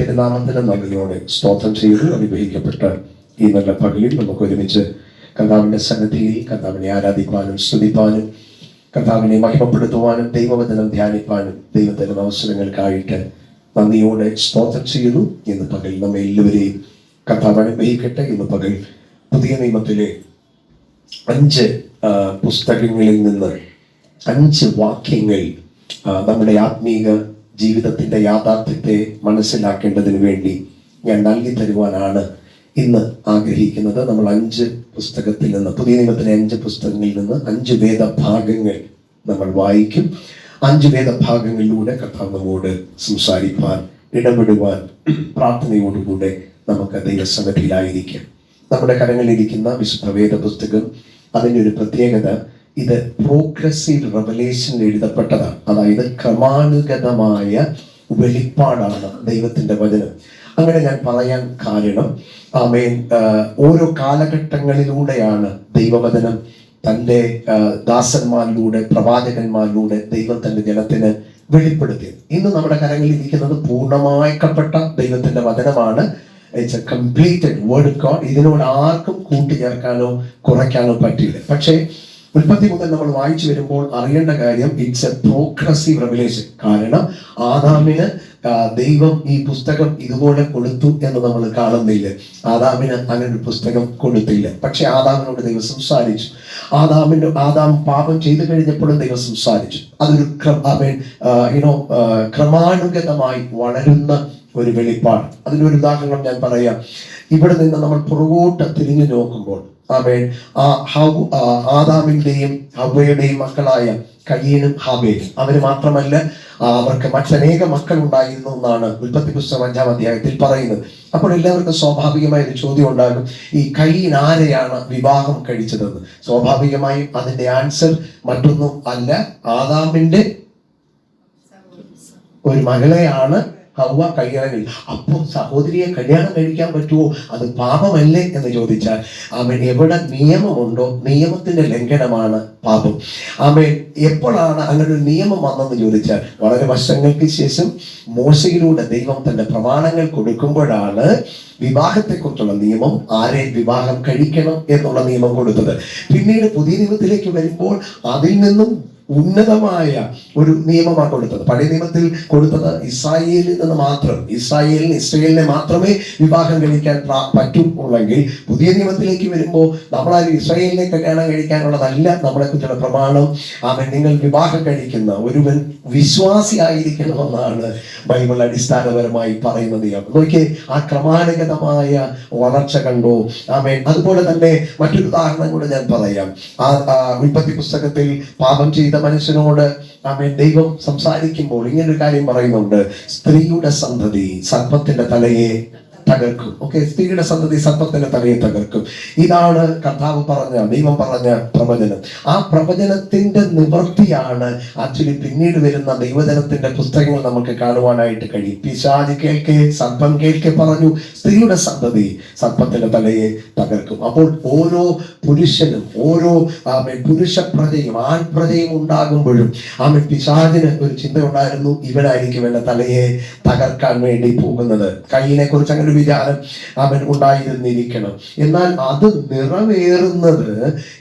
തിരുനാമത്തിന് നന്ദിയോടെ സ്തോത്രം ചെയ്ത് അനുഗ്രഹിക്കപ്പെട്ട ഈ നല്ല പകലിൽ നമുക്ക് ഒരുമിച്ച് കർത്താവിൻ്റെ സന്നിധിയിൽ കർത്താവിനെ ആരാധിക്കുവാനും സ്തുതിപ്പാനും കർത്താവിനെ മഹിമപ്പെടുത്തുവാനും ദൈവവചനം ധ്യാനിപ്പാനും ദൈവത്തിൻ്റെ അവസരങ്ങൾക്കായിട്ട് നന്ദിയോടെ സ്തോത്രം ചെയ്യുന്നു. ഇന്ന് പകൽ നമ്മെ എല്ലാവരെയും കർത്താവ് അനുഗ്രഹിക്കട്ടെ. ഇന്ന് പകൽ പുതിയ നിയമത്തിലെ 5 പുസ്തകങ്ങളിൽ നിന്ന് 5 വാക്യങ്ങൾ നമ്മുടെ ആത്മീക ജീവിതത്തിൻ്റെ യാഥാർത്ഥ്യത്തെ മനസ്സിലാക്കേണ്ടതിന് വേണ്ടി ഞാൻ നൽകി തരുവാനാണ് ഇന്ന് ആഗ്രഹിക്കുന്നത്. നമ്മൾ 5 പുസ്തകത്തിൽ നിന്ന്, പുതിയ നിയമത്തിലെ 5 പുസ്തകങ്ങളിൽ നിന്ന് 5 വേദഭാഗങ്ങൾ നമ്മൾ വായിക്കും. 5 വേദഭാഗങ്ങളിലൂടെ കർത്താവ് നമ്മോട് സംസാരിപ്പാൻ, ഇടപെടുവാൻ പ്രാർത്ഥനയോടുകൂടെ നമുക്ക് ദൈവസന്നിധിയിലായിരിക്കാം. നമ്മുടെ കരങ്ങളിലിരിക്കുന്ന വിശുദ്ധ വേദ പുസ്തകം, അതിൻ്റെ ഒരു പ്രത്യേകത, ഇത് പ്രോഗ്രസീവ് റെവലേഷൻ എഴുതപ്പെട്ടതാണ്. അതായത് ക്രമാനുഗതമായ വെളിപ്പാടാണ് ദൈവത്തിൻ്റെ വചനം. അങ്ങനെ ഞാൻ പറയാൻ കാരണം, ഓരോ കാലഘട്ടങ്ങളിലൂടെയാണ് ദൈവവചനം തൻ്റെ ദാസന്മാരിലൂടെ, പ്രവാചകന്മാരിലൂടെ ദൈവം തൻ്റെ ജനത്തിന് വെളിപ്പെടുത്തിയത്. ഇന്ന് നമ്മുടെ കരങ്ങളിൽ ഇരിക്കുന്നത് പൂർണ്ണമാക്കപ്പെട്ട ദൈവത്തിൻ്റെ വചനമാണ്. It's A completed word of God. ഇതിനോട് ആർക്കും കൂട്ടിച്ചേർക്കാനോ കുറയ്ക്കാനോ പറ്റില്ല. പക്ഷേ ഉൽപ്പത്തി മുതൽ നമ്മൾ വായിച്ചു വരുമ്പോൾ അറിയേണ്ട കാര്യം, ഇറ്റ്സ് എ പ്രോഗ്രസീവ് റെവലേഷൻ. കാരണം ആദാമിന് ദൈവം ഈ പുസ്തകം ഇതുപോലെ കൊടുത്തു എന്ന് നമ്മൾ കാണുന്നില്ല. ആദാമിന് അങ്ങനെ ഒരു പുസ്തകം കൊടുത്തില്ല. പക്ഷെ ആദാമിനോട് ദൈവം സംസാരിച്ചു. ആദാം പാപം ചെയ്തു കഴിഞ്ഞപ്പോഴും ദൈവം സംസാരിച്ചു. അതൊരു ക്രമാനുഗതമായി വളരുന്ന ഒരു വെളിപ്പാട്. അതിനൊരു ഉദാഹരണം ഞാൻ പറയാം. ഇവിടെ നിന്ന് നമ്മൾ പുറകോട്ട് തിരിഞ്ഞു നോക്കുമ്പോൾ ആദാമിന്റെയും ഹവ്വയുടെയും മക്കളായ കയീനും ഹാബേലും, അവര് മാത്രമല്ല, അവർക്ക് മറ്റനേക മക്കൾ ഉണ്ടായിരുന്നു എന്നാണ് ഉൽപ്പത്തി പുസ്തകം 5-ാം അധ്യായത്തിൽ പറയുന്നത്. അപ്പോൾ എല്ലാവർക്കും സ്വാഭാവികമായ ഒരു ചോദ്യം ഉണ്ടാകും, ഈ കയീൻ ആരെയാണ് വിവാഹം കഴിച്ചതെന്ന്. സ്വാഭാവികമായും അതിന്റെ ആൻസർ മറ്റൊന്നും അല്ല, ആദാമിന്റെ ഒരു മകളെയാണ് ഹവ്വ കല്യാണം കഴിക്കും. അപ്പോൾ സഹോദരിയെ കല്യാണം കഴിക്കാൻ പറ്റുമോ? അത് പാപമല്ലേ എന്ന് ചോദിച്ചാൽ, എവിടെ നിയമമുണ്ടോ നിയമത്തിന്റെ ലംഘനമാണ് പാപം. എപ്പോഴാണ് അങ്ങനെ ഒരു നിയമം വന്നെന്ന് ചോദിച്ചാൽ, വളരെ വർഷങ്ങൾക്ക് ശേഷം മോശയിലൂടെ ദൈവം തന്റെ പ്രമാണങ്ങൾ കൊടുക്കുമ്പോഴാണ് വിവാഹത്തെക്കുറിച്ചുള്ള നിയമം, ആരെ വിവാഹം കഴിക്കണം എന്നുള്ള നിയമം കൊടുത്തത്. പിന്നീട് പുതിയ നിയമത്തിലേക്ക് വരുമ്പോൾ അതിൽ നിന്നും ഉന്നതമായ ഒരു നിയമമാണ് കൊടുത്തത്. പഴയ നിയമത്തിൽ കൊടുത്തത് ഇസ്രായേലിൽ നിന്ന് മാത്രം, ഇസ്രായേലിനെ മാത്രമേ വിവാഹം കഴിക്കാൻ പറ്റുള്ളെങ്കിൽ, പുതിയ നിയമത്തിലേക്ക് വരുമ്പോൾ നമ്മളാരും ഇസ്രായേലിനെ കല്യാണം കഴിക്കാനുള്ളതല്ല നമ്മളെ കുറിച്ചുള്ള പ്രമാണം. നിങ്ങൾ വിവാഹം കഴിക്കുന്ന ഒരുവൻ വിശ്വാസിയായിരിക്കണമെന്നാണ് ബൈബിൾ അടിസ്ഥാനപരമായി പറയുന്ന നിയമം. നോക്കിയേ, ആ ക്രമാനുഗതമായ വളർച്ച കണ്ടോ? അതുപോലെ തന്നെ മറ്റൊരു ഉദാഹരണം കൂടെ ഞാൻ പറയാം. ഉൽപ്പത്തി പുസ്തകത്തിൽ പാപം ചെയ്ത മനുഷ്യനോട് ദൈവം സംസാരിക്കുമ്പോൾ ഇങ്ങനൊരു കാര്യം പറയുന്നുണ്ട്, സ്ത്രീയുടെ സന്തതി സർപ്പത്തിന്റെ തലയെ തകർക്കും. സ്ത്രീയുടെ സന്തതി സർപ്പത്തിന്റെ തലയെ തകർക്കും. ഇതാണ് കർത്താവ് പറഞ്ഞ, ദൈവം പറഞ്ഞ പ്രവചനം. ആ പ്രവചനത്തിന്റെ നിവൃത്തിയാണ് ആക്ച്വലി പിന്നീട് വരുന്ന ദൈവജനത്തിന്റെ പുസ്തകങ്ങൾ നമുക്ക് കാണുവാനായിട്ട് കഴിയും. പിശാച് കേൾക്കെ, സർപ്പം കേൾക്കെ പറഞ്ഞു, സ്ത്രീയുടെ സന്തതി സർപ്പത്തിന്റെ തലയെ തകർക്കും. അപ്പോൾ ഓരോ പുരുഷനും, ഓരോ പുരുഷ പ്രജയും ആൺപ്രജയും ഉണ്ടാകുമ്പോഴും പിശാചിന് ഒരു ചിന്ത ഉണ്ടായിരുന്നു, ഇവനായിരിക്കും എന്റെ തലയെ തകർക്കാൻ വേണ്ടി പോകുന്നത്. കയ്യിനെ കുറിച്ച് അങ്ങനെ വിചാരം അവൻ ഉണ്ടായിരുന്നിരിക്കണം. എന്നാൽ അത് നിറവേറുന്നത്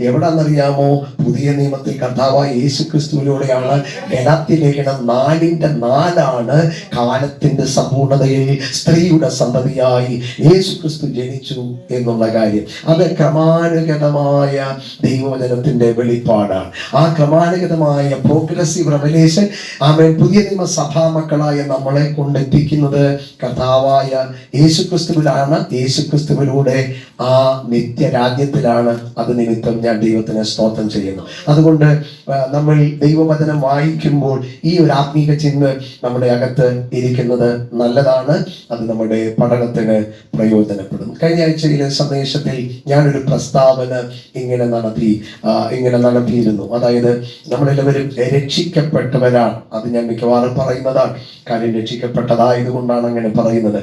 എവിടാന്നറിയാമോ? പുതിയ നിയമത്തിൽ കർത്താവായ യേശു ക്രിസ്തുവിലൂടെയാണ്. ഗലാത്യലേഖനം 4:4 കാലത്തിന്റെ സമ്പൂർണതയിൽ സ്ത്രീയുടെ സന്തതിയായി യേശു ക്രിസ്തു ജനിച്ചു എന്നുള്ള കാര്യം. അത് ക്രമാനുഗതമായ ദൈവവചനത്തിന്റെ വെളിപ്പാടാണ്. ആ ക്രമാനുഗതമായ പ്രോഗ്രസീവ് റെവലേഷൻ പുതിയ നിയമ സഭാമക്കളായ നമ്മളെ കൊണ്ടെത്തിക്കുന്നത് കർത്താവായ യേശു ക്രിസ്തുവിലാണ്. യേശു ക്രിസ്തുവിലൂടെ ആ നിത്യരാജ്യത്തിലാണ്. അത് നിമിത്തം ഞാൻ ദൈവത്തിന് സ്തോത്രം ചെയ്യുന്നു. അതുകൊണ്ട് നമ്മൾ ദൈവവചനം വായിക്കുമ്പോൾ ഈ ഒരു ആത്മീക ചിന്ത നമ്മുടെ അകത്ത് ഇരിക്കുന്നത് നല്ലതാണ്. അത് നമ്മുടെ പഠനത്തിന് പ്രയോജനപ്പെടും. കഴിഞ്ഞ ആഴ്ചയിലെ സന്ദേശത്തിൽ ഞാനൊരു പ്രസ്താവന ഇങ്ങനെ നടത്തിയിരുന്നു. അതായത് നമ്മളെല്ലാവരും രക്ഷിക്കപ്പെട്ടവരാണ്. അത് ഞാൻ മിക്കവാറും പറയുന്നതാണ്, കാര്യം രക്ഷിക്കപ്പെട്ടതായതുകൊണ്ടാണ് അങ്ങനെ പറയുന്നത്.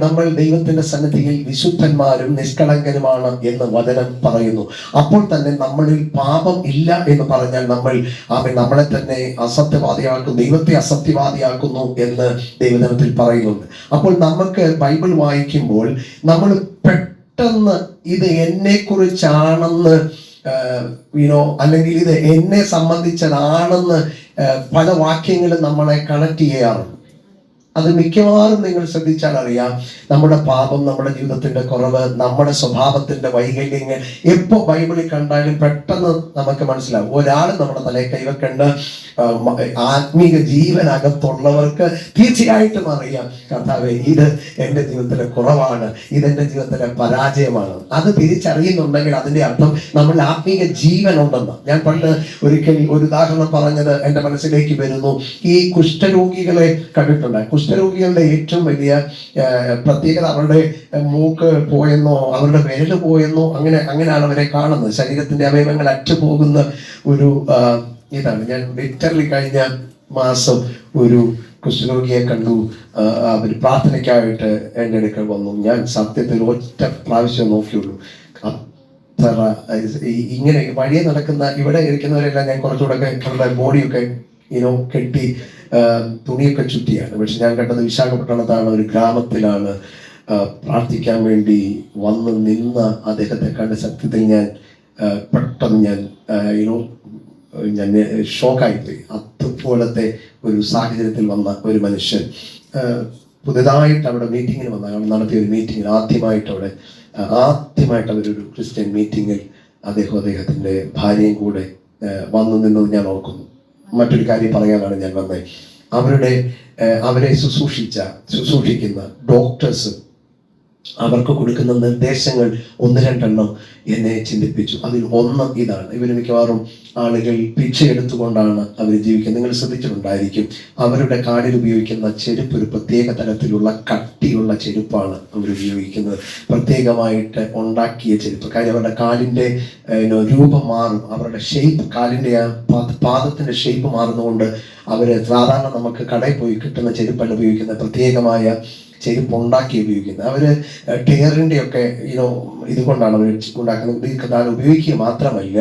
നമ്മൾ നമ്മൾ ദൈവത്തിന്റെ സന്നിധിയിൽ വിശുദ്ധന്മാരും നിഷ്കളങ്കരുമാണ് എന്ന് വചനം പറയുന്നു. അപ്പോൾ തന്നെ നമ്മളിൽ പാപം ഇല്ല എന്ന് പറഞ്ഞാൽ നമ്മളെ തന്നെ അസത്യവാദിയാക്കുന്നു, ദൈവത്തെ അസത്യവാദിയാക്കുന്നു എന്ന് ദൈവജനത്തിൽ പറയുന്നുണ്ട്. അപ്പോൾ നമുക്ക് ബൈബിൾ വായിക്കുമ്പോൾ നമ്മൾ പെട്ടെന്ന് ഇത് എന്നെ കുറിച്ചാണെന്ന് അല്ലെങ്കിൽ ഇത് എന്നെ സംബന്ധിച്ചതാണെന്ന് പല വാക്യങ്ങളും നമ്മളെ കണക്ട് ചെയ്യാറുണ്ട്. അത് മിക്കവാറും നിങ്ങൾ ശ്രദ്ധിച്ചാൽ അറിയാം, നമ്മുടെ പാപം, നമ്മുടെ ജീവിതത്തിന്റെ കുറവ്, നമ്മുടെ സ്വഭാവത്തിന്റെ വൈകല്യങ്ങൾ എപ്പോ ബൈബിളിൽ കണ്ടാലും പെട്ടെന്ന് നമുക്ക് മനസ്സിലാവും. ഒരാൾ നമ്മുടെ തലയിൽ കൈവെക്കേണ്ട ആത്മീക ജീവനകത്തുള്ളവർക്ക് തീർച്ചയായിട്ടും അറിയാം, കർത്താവേ ഇത് എൻ്റെ ജീവിതത്തിലെ കുറവാണ്, ഇതെന്റെ ജീവിതത്തിലെ പരാജയമാണ്. അത് തിരിച്ചറിയുന്നുണ്ടെങ്കിൽ അതിന്റെ അർത്ഥം നമ്മൾ ആത്മീക ജീവൻ ഉണ്ടെന്ന്. ഞാൻ പണ്ട് ഒരിക്കൽ ഒരു ഉദാഹരണം പറഞ്ഞത് എൻ്റെ മനസ്സിലേക്ക് വരുന്നു. ഈ കുഷ്ഠരോഗികളെ കണ്ടിട്ടുണ്ട്. കുഷ്ഠരോഗികളുടെ ഏറ്റവും വലിയ പ്രത്യേകത അവരുടെ മൂക്ക് പോയെന്നോ അവരുടെ വിരല് പോയെന്നോ അങ്ങനെയാണ് അവരെ കാണുന്നത്. ശരീരത്തിന്റെ അവയവങ്ങൾ അറ്റുപോകുന്ന ഒരു ഇതാണ്. ഞാൻ ലിറ്ററലി കഴിഞ്ഞ മാസം ഒരു കുഷ്ഠരോഗിയെ കണ്ടു. അവർ പ്രാർത്ഥനയ്ക്കായിട്ട് എൻ്റെ അടുക്കൽ വന്നു. ഞാൻ സത്യത്തിൽ ഒറ്റ പ്രാവശ്യം നോക്കിയുള്ളൂ. ഇങ്ങനെ വഴിയെ നടക്കുന്ന ഇവിടെ ഇരിക്കുന്നവരെല്ലാം ഞാൻ കുറച്ചുകൂടെ അവരുടെ ബോഡിയൊക്കെ കെട്ടി തുണിയൊക്കെ ചുറ്റിയാണ്. പക്ഷെ ഞാൻ കണ്ടത് വിശാഖപട്ടണത്താണ്, ഒരു ഗ്രാമത്തിലാണ്. പ്രാർത്ഥിക്കാൻ വേണ്ടി വന്ന് നിന്ന അദ്ദേഹത്തെ കണ്ട സത്യത്തിൽ ഞാൻ പെട്ടെന്ന് ഞാൻ ഷോക്കായിപ്പോയി. അതുപോലത്തെ ഒരു സാഹചര്യത്തിൽ വന്ന ഒരു മനുഷ്യൻ പുതുതായിട്ട് അവിടെ മീറ്റിങ്ങിന് വന്ന നടത്തിയ ഒരു മീറ്റിങ്ങിൽ ആദ്യമായിട്ട് അവരൊരു ക്രിസ്ത്യൻ മീറ്റിങ്ങിൽ അദ്ദേഹത്തിൻ്റെ ഭാര്യയും കൂടെ വന്നു നിന്നത് ഞാൻ ഓർക്കുന്നു. മറ്റൊരു കാര്യം പറയാനാണ് ഞാൻ വന്നത്. അവരെ ശുശ്രൂഷിക്കുന്ന ഡോക്ടേഴ്സ് അവർക്ക് കൊടുക്കുന്ന നിർദ്ദേശങ്ങൾ 1-2 എന്നെ ചിന്തിപ്പിച്ചു. അതിൽ ഒന്ന് ഇതാണ്. ഇവർ മിക്കവാറും ആളുകൾ പിച്ചയെടുത്തുകൊണ്ടാണ് അവർ ജീവിക്കുന്നത്. നിങ്ങൾ ശ്രദ്ധിച്ചിട്ടുണ്ടായിരിക്കും, അവരുടെ കാലിൽ ഉപയോഗിക്കുന്ന ചെരുപ്പ് ഒരു പ്രത്യേക തരത്തിലുള്ള കട്ടിയുള്ള ചെരുപ്പാണ് അവർ ഉപയോഗിക്കുന്നത്. പ്രത്യേകമായിട്ട് ഉണ്ടാക്കിയ ചെരുപ്പ്. കാര്യം അവരുടെ കാലിൻ്റെ രൂപം മാറും, അവരുടെ ഷേപ്പ്, കാലിൻ്റെ പാദത്തിൻ്റെ ഷേപ്പ് മാറുന്നതുകൊണ്ട് അവർ സാധാരണ നമുക്ക് കടയിൽ പോയി കിട്ടുന്ന ചെരുപ്പല്ല ഉപയോഗിക്കുന്ന, പ്രത്യേകമായ ചെരുപ്പ് ഉണ്ടാക്കി ഉപയോഗിക്കുന്നത്. അവർ ടയറിൻ്റെ ഒക്കെ ഇതുകൊണ്ടാണ് അവർ ഉണ്ടാക്കുന്നത്. ഇത് ഉപയോഗിക്കുക മാത്രമല്ല,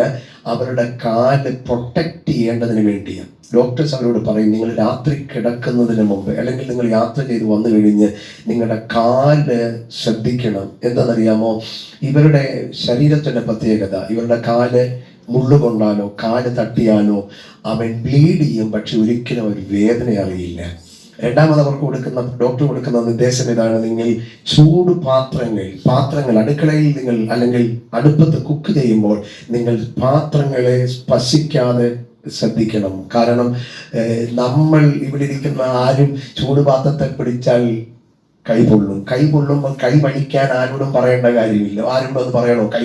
അവരുടെ കാല് പ്രൊട്ടക്റ്റ് ചെയ്യേണ്ടതിന് വേണ്ടിയാണ്. ഡോക്ടേഴ്സ് അവരോട് പറയും, നിങ്ങൾ രാത്രി കിടക്കുന്നതിന് മുമ്പ് അല്ലെങ്കിൽ നിങ്ങൾ യാത്ര ചെയ്ത് വന്നു കഴിഞ്ഞ് നിങ്ങളുടെ കാല് ശ്രദ്ധിക്കണം. എന്താണെന്നറിയാമോ? ഇവരുടെ ശരീരത്തിൻ്റെ പ്രത്യേകത, ഇവരുടെ കാല് മുള്ളുകൊണ്ടാലോ കാല് തട്ടിയാലോ അവൻ ബ്ലീഡ് ചെയ്യും, പക്ഷെ ഒരിക്കലും അവർ വേദന അറിയില്ല. രണ്ടാമത് ഡോക്ടർ കൊടുക്കുന്ന നിർദ്ദേശം ഇതാണ്: നിങ്ങൾ ചൂട് പാത്രങ്ങൾ അടുക്കളയിൽ നിങ്ങൾ അല്ലെങ്കിൽ അടുപ്പത്ത് കുക്ക് ചെയ്യുമ്പോൾ നിങ്ങൾ പാത്രങ്ങളെ സ്പർശിക്കാതെ ശ്രദ്ധിക്കണം. കാരണം നമ്മൾ ഇവിടെ ഇരിക്കുന്ന ആരും ചൂടുപാത്രത്തെ പിടിച്ചാൽ കൈ പൊള്ളുമ്പോൾ കൈ വലിക്കാൻ ആരോടും പറയേണ്ട കാര്യമില്ല. ആരോടും അത് പറയണോ കൈ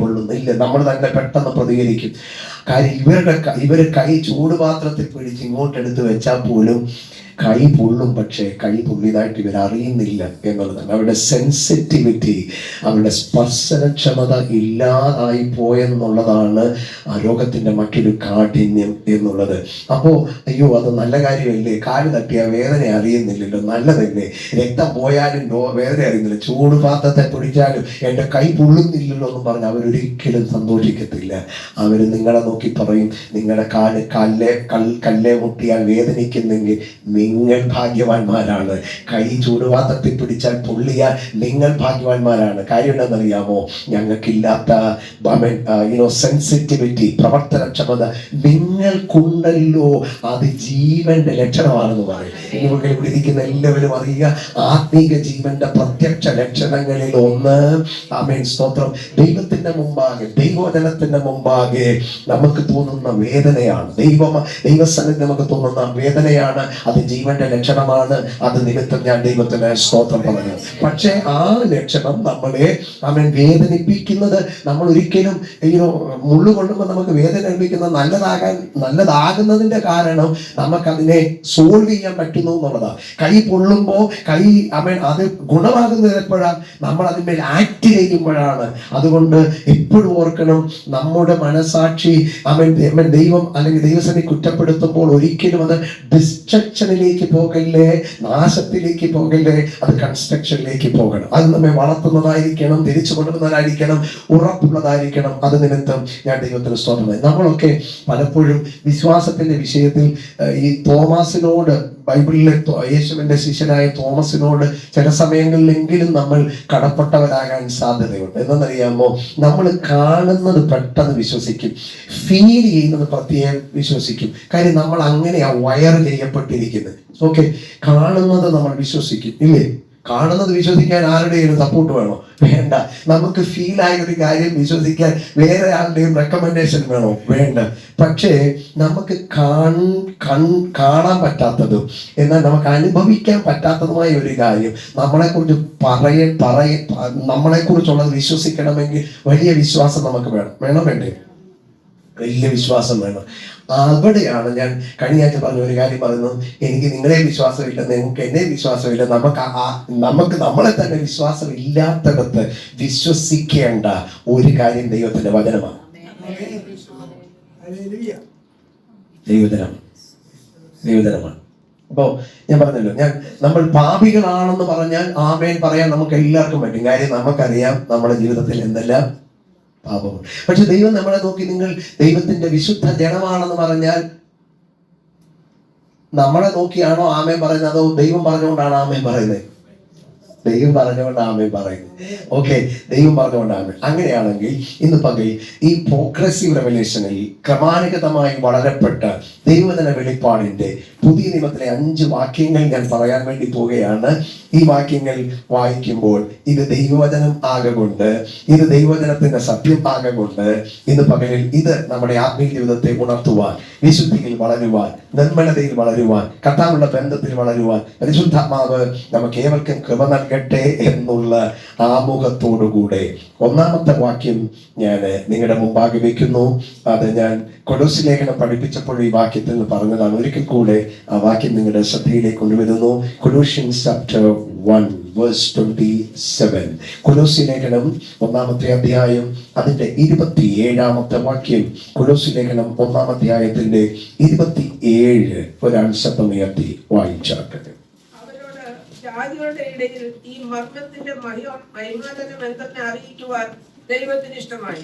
പൊള്ളുന്നു? ഇല്ല, നമ്മൾ തന്നെ പെട്ടെന്ന് പ്രതികരിക്കും. കാര്യം ഇവര് കൈ ചൂടുപാത്രത്തിൽ പിടിച്ച് ഇങ്ങോട്ടെടുത്ത് വെച്ചാൽ പോലും കൈ പൊള്ളും, പക്ഷേ കൈ പൊള്ളിയതായിട്ട് ഇവർ അറിയുന്നില്ല എന്നുള്ളതാണ്. അവരുടെ സെൻസിറ്റിവിറ്റി, അവരുടെ സ്പർശനക്ഷമത ഇല്ലാതായി പോയെന്നുള്ളതാണ് ആ രോഗത്തിന്റെ മറ്റൊരു കാഠിന്യം എന്നുള്ളത്. അപ്പോൾ അത് നല്ല കാര്യമല്ലേ? കാല് തട്ടിയാൽ വേദന അറിയുന്നില്ലല്ലോ, നല്ലതല്ലേ? രക്തം പോയാലും വേദന അറിയുന്നില്ല, ചൂടുപാത്രത്തെ പിടിച്ചാലും എൻ്റെ കൈ പൊള്ളുന്നില്ലല്ലോ എന്ന് പറഞ്ഞ് അവരൊരിക്കലും സന്തോഷിക്കത്തില്ല. അവർ നിങ്ങളെ നോക്കി പറയും, നിങ്ങളുടെ കല്ലേ മുട്ടിയാൽ വേദനിക്കുന്നെങ്കിൽ നിങ്ങൾ ഭാഗ്യവാന്മാരാണ്. കൈ ചൂടുപാത്രത്തിൽ പിടിച്ചാൽ പൊള്ളിയാൽ നിങ്ങൾ ഭാഗ്യവാന്മാരാണ്. കാര്യം എന്താണെന്നറിയാമോ? ഞങ്ങൾക്കില്ലാത്ത സെൻസിറ്റിവിറ്റി, പ്രവർത്തനക്ഷമത നിങ്ങൾക്കുണ്ടല്ലോ. അത് ജീവന്റെ ലക്ഷണമാണെന്ന് പറയും. ഇവിടെ ഇരിക്കുന്ന എല്ലാവരും അറിയുക, ആത്മീക ജീവന്റെ പ്രത്യക്ഷ ലക്ഷണങ്ങളിൽ ഒന്ന്, ആമേൻ, സ്തോത്രം, ദൈവത്തിന്റെ മുമ്പാകെ, ദൈവജനത്തിന്റെ മുമ്പാകെ നമുക്ക് തോന്നുന്ന വേദനയാണ്. ദൈവസന്നിധി നമുക്ക് തോന്നുന്ന വേദനയാണ്. അത് ജീവന്റെ ലക്ഷണമാണ്. അത് നിമിത്തം ഞാൻ ദൈവത്തിന് സ്തോത്രം പറഞ്ഞു. പക്ഷെ ആ ലക്ഷണം നമ്മളെ വേദനിപ്പിക്കുന്നത്, നമ്മൾ ഒരിക്കലും മുള്ളു കൊള്ളുമ്പോൾ നമുക്ക് വേദന അനുഭവിക്കുന്നത് നല്ലതാകുന്നതിന്റെ കാരണം നമുക്കതിനെ സോൾവ് ചെയ്യാൻ പറ്റുന്നു എന്നുള്ളതാണ്. കൈ പൊള്ളുമ്പോൾ അത് ഗുണമാകുന്നത് എപ്പോഴാണ്? നമ്മൾ അതിന്മേൽ ആക്ട് ചെയ്യുമ്പോഴാണ്. അതുകൊണ്ട് എപ്പോഴും ഓർക്കണം, നമ്മുടെ മനസാക്ഷി ദൈവം അല്ലെങ്കിൽ ദൈവസന്നിധി കുറ്റപ്പെടുത്തുമ്പോൾ ഒരിക്കലും അത് ഡിസ്ട്രക്ഷനിലേക്ക് കെടുതിയിലേക്ക് പോകല്ലേ, നാശത്തിലേക്ക് പോകല്ലേ, അത് കൺസ്ട്രക്ഷനിലേക്ക് പോകണം. അത് നമ്മെ വളർത്തുന്നതായിരിക്കണം, തിരിച്ചു കൊണ്ടുവന്നതായിരിക്കണം, ഉറപ്പുള്ളതായിരിക്കണം. അത് നിമിത്തം ഞാൻ ദൈവത്തിന് സ്തോത്രം. നമ്മളൊക്കെ പലപ്പോഴും വിശ്വാസത്തിന്റെ വിഷയത്തിൽ ഈ തോമാസിനോട്, ബൈബിളിലെ യേശുവിന്റെ ശിഷ്യനായ തോമസിനോട് ചില സമയങ്ങളിലെങ്കിലും നമ്മൾ കടപ്പെട്ടവരാകാൻ സാധ്യതയുണ്ട്. എന്തെന്നറിയാമോ? നമ്മൾ കാണുന്നത് പെട്ടെന്ന് വിശ്വസിക്കും, ഫീൽ ചെയ്യുന്നത് പ്രത്യേകം വിശ്വസിക്കും. കാര്യം നമ്മൾ അങ്ങനെയാ വയർ ചെയ്യപ്പെട്ടിരിക്കുന്നത്. ഓക്കെ, കാണുന്നത് നമ്മൾ വിശ്വസിക്കും, ഇല്ലേ? കാണുന്നത് വിശ്വസിക്കാൻ ആരുടെയും സപ്പോർട്ട് വേണോ? വേണ്ട. നമുക്ക് ഫീൽ ആയ ഒരു കാര്യം വിശ്വസിക്കാൻ വേറെ ആരുടെയും റെക്കമെൻഡേഷൻ വേണോ? വേണ്ട. പക്ഷേ നമുക്ക് കാണാൻ പറ്റാത്തതും എന്നാൽ നമുക്ക് അനുഭവിക്കാൻ പറ്റാത്തതുമായ ഒരു കാര്യം നമ്മളെക്കുറിച്ച് നമ്മളെക്കുറിച്ചുള്ളത് വിശ്വസിക്കണമെങ്കിൽ വലിയ വിശ്വാസം നമുക്ക് വേണം. വേണ്ടേ? വലിയ വിശ്വാസം വേണം. അവിടെയാണ് ഞാൻ കഴിഞ്ഞ ആഴ്ച പറഞ്ഞ ഒരു കാര്യം പറയുന്നത്. എനിക്ക് നിങ്ങളെ വിശ്വാസമില്ല, നിങ്ങൾക്ക് എന്നെ വിശ്വാസമില്ല. നമുക്ക് നമ്മളെ തന്നെ വിശ്വാസം ഇല്ലാത്തടത്ത് വിശ്വസിക്കേണ്ട ഒരു കാര്യം ദൈവത്തിന്റെ വചനമാണ്. ദൈവജനമാണ്. അപ്പോ ഞാൻ പറഞ്ഞല്ലോ, നമ്മൾ പാപികളാണെന്ന് പറഞ്ഞാൽ ആമേൻ പറയാൻ നമുക്ക് എല്ലാവർക്കും പറ്റും. കാര്യം നമുക്കറിയാം നമ്മുടെ ജീവിതത്തിൽ എന്തെല്ലാം പാപമാണ്. പക്ഷെ ദൈവം നമ്മളെ നോക്കി നിങ്ങൾ ദൈവത്തിന്റെ വിശുദ്ധ ജനമാണെന്ന് പറഞ്ഞാൽ നമ്മളെ നോക്കിയാണോ ആമേൻ പറയുന്നത്, അതോ ദൈവം പറഞ്ഞുകൊണ്ടാണ് ആമേൻ പറയുന്നത്? ദൈവം പറഞ്ഞുകൊണ്ട് ആമേൻ പറയുന്നത്. ഓക്കെ, ദൈവം പറഞ്ഞുകൊണ്ട് ആമേൻ. അങ്ങനെയാണെങ്കിൽ ഇന്ന് പകൽ ഈ പ്രോഗ്രസീവ് റെവലേഷനിൽ ക്രമാനുഗതമായി വളരപ്പെട്ട ദൈവവചന വെളിപ്പാടിന്റെ പുതിയ നിയമത്തിലെ 5 വാക്യങ്ങൾ ഞാൻ പറയാൻ വേണ്ടി പോവുകയാണ്. ഈ വാക്യങ്ങൾ വായിക്കുമ്പോൾ ഇത് ദൈവവചനം ആകൊണ്ട്, ഇത് ദൈവവചനത്തിന്റെ സത്യം ആകൊണ്ട് ഇന്ന് പകലിൽ ഇത് നമ്മുടെ ആത്മീയ ജീവിതത്തെ ഉണർത്തുവാൻ, വിശുദ്ധിയിൽ വളരുവാൻ, നിർമ്മലതയിൽ വളരുവാൻ, കർത്താവുള്ള ബന്ധത്തിൽ വളരുവാൻ പരിശുദ്ധാത്മാവ് നമുക്ക് ഏവർക്കും കൃപ നൽകട്ടെ എന്നുള്ള ആമുഖത്തോടുകൂടെ ഒന്നാമത്തെ വാക്യം ഞാൻ നിങ്ങളുടെ മുമ്പാകെ വെക്കുന്നു. അത് ഞാൻ കൊലോസ്യ ലേഖനം പഠിപ്പിച്ചപ്പോൾ ഈ വാക്യത്തിൽ നിന്ന് പറഞ്ഞതാണ്. ഒരിക്കൽ കൂടെ ആ വാക്യം നിങ്ങളുടെ ശ്രദ്ധയിലേക്ക് കൊണ്ടുവരുന്നു. Colossians chapter 1 verse 27. കൊലോസ്യ ലേഖനം 1-ാം അധ്യായം അതിന്റെ 27-ാമത്തെ വാക്യം. കൊലോസ്യ ലേഖനം 1-ാം അധ്യായത്തിന്റെ 27 ഒരാൾ ശബ്ദമുയർത്തി വായിച്ചാക്കട്ടെ. അവരോട് ജാതികളുടെ ഇടയിൽ ഈ മർമ്മത്തിന്റെ മഹിമാതനം എന്തെന്ന് അറിയിക്കുവാൻ ദൈവത്തിന് ഇഷ്ടമായി.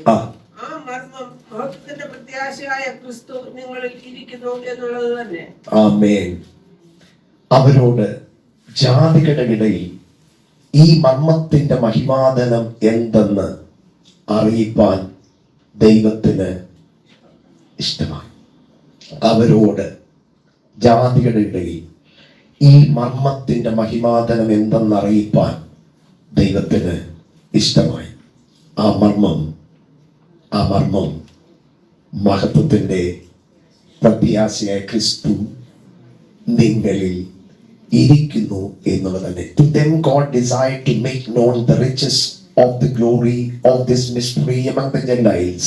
ആ മർമ്മം മഹത്വത്തിന്റെ പ്രത്യാശയായ ക്രിസ്തു നിങ്ങളിൽ ഇരിക്കുന്നു എന്നുള്ളത് തന്നെ. ആമേൻ. അവരോട് ജാതികളുടെ ഇടയിൽ ഈ മർമ്മത്തിന്റെ മഹിമാതനം എന്തെന്ന് അറിയിപ്പാൻ ദൈവത്തിന് ഇഷ്ടമായി. അവരോട് ജാതികളുടെ ഇടയിൽ ഈ മർമ്മത്തിന്റെ മഹിമാതനം എന്തെന്ന് അറിയിപ്പാൻ ദൈവത്തിന് ഇഷ്ടമായി. ആ മർമ്മം മഹത്വത്തിന്റെ പ്രത്യാശയായ ക്രിസ്തു നിങ്ങളിൽ ഇരിക്കുന്നു എന്നുള്ളത് തന്നെ. To them God desired to make known the riches of the glory of this mystery among the Gentiles.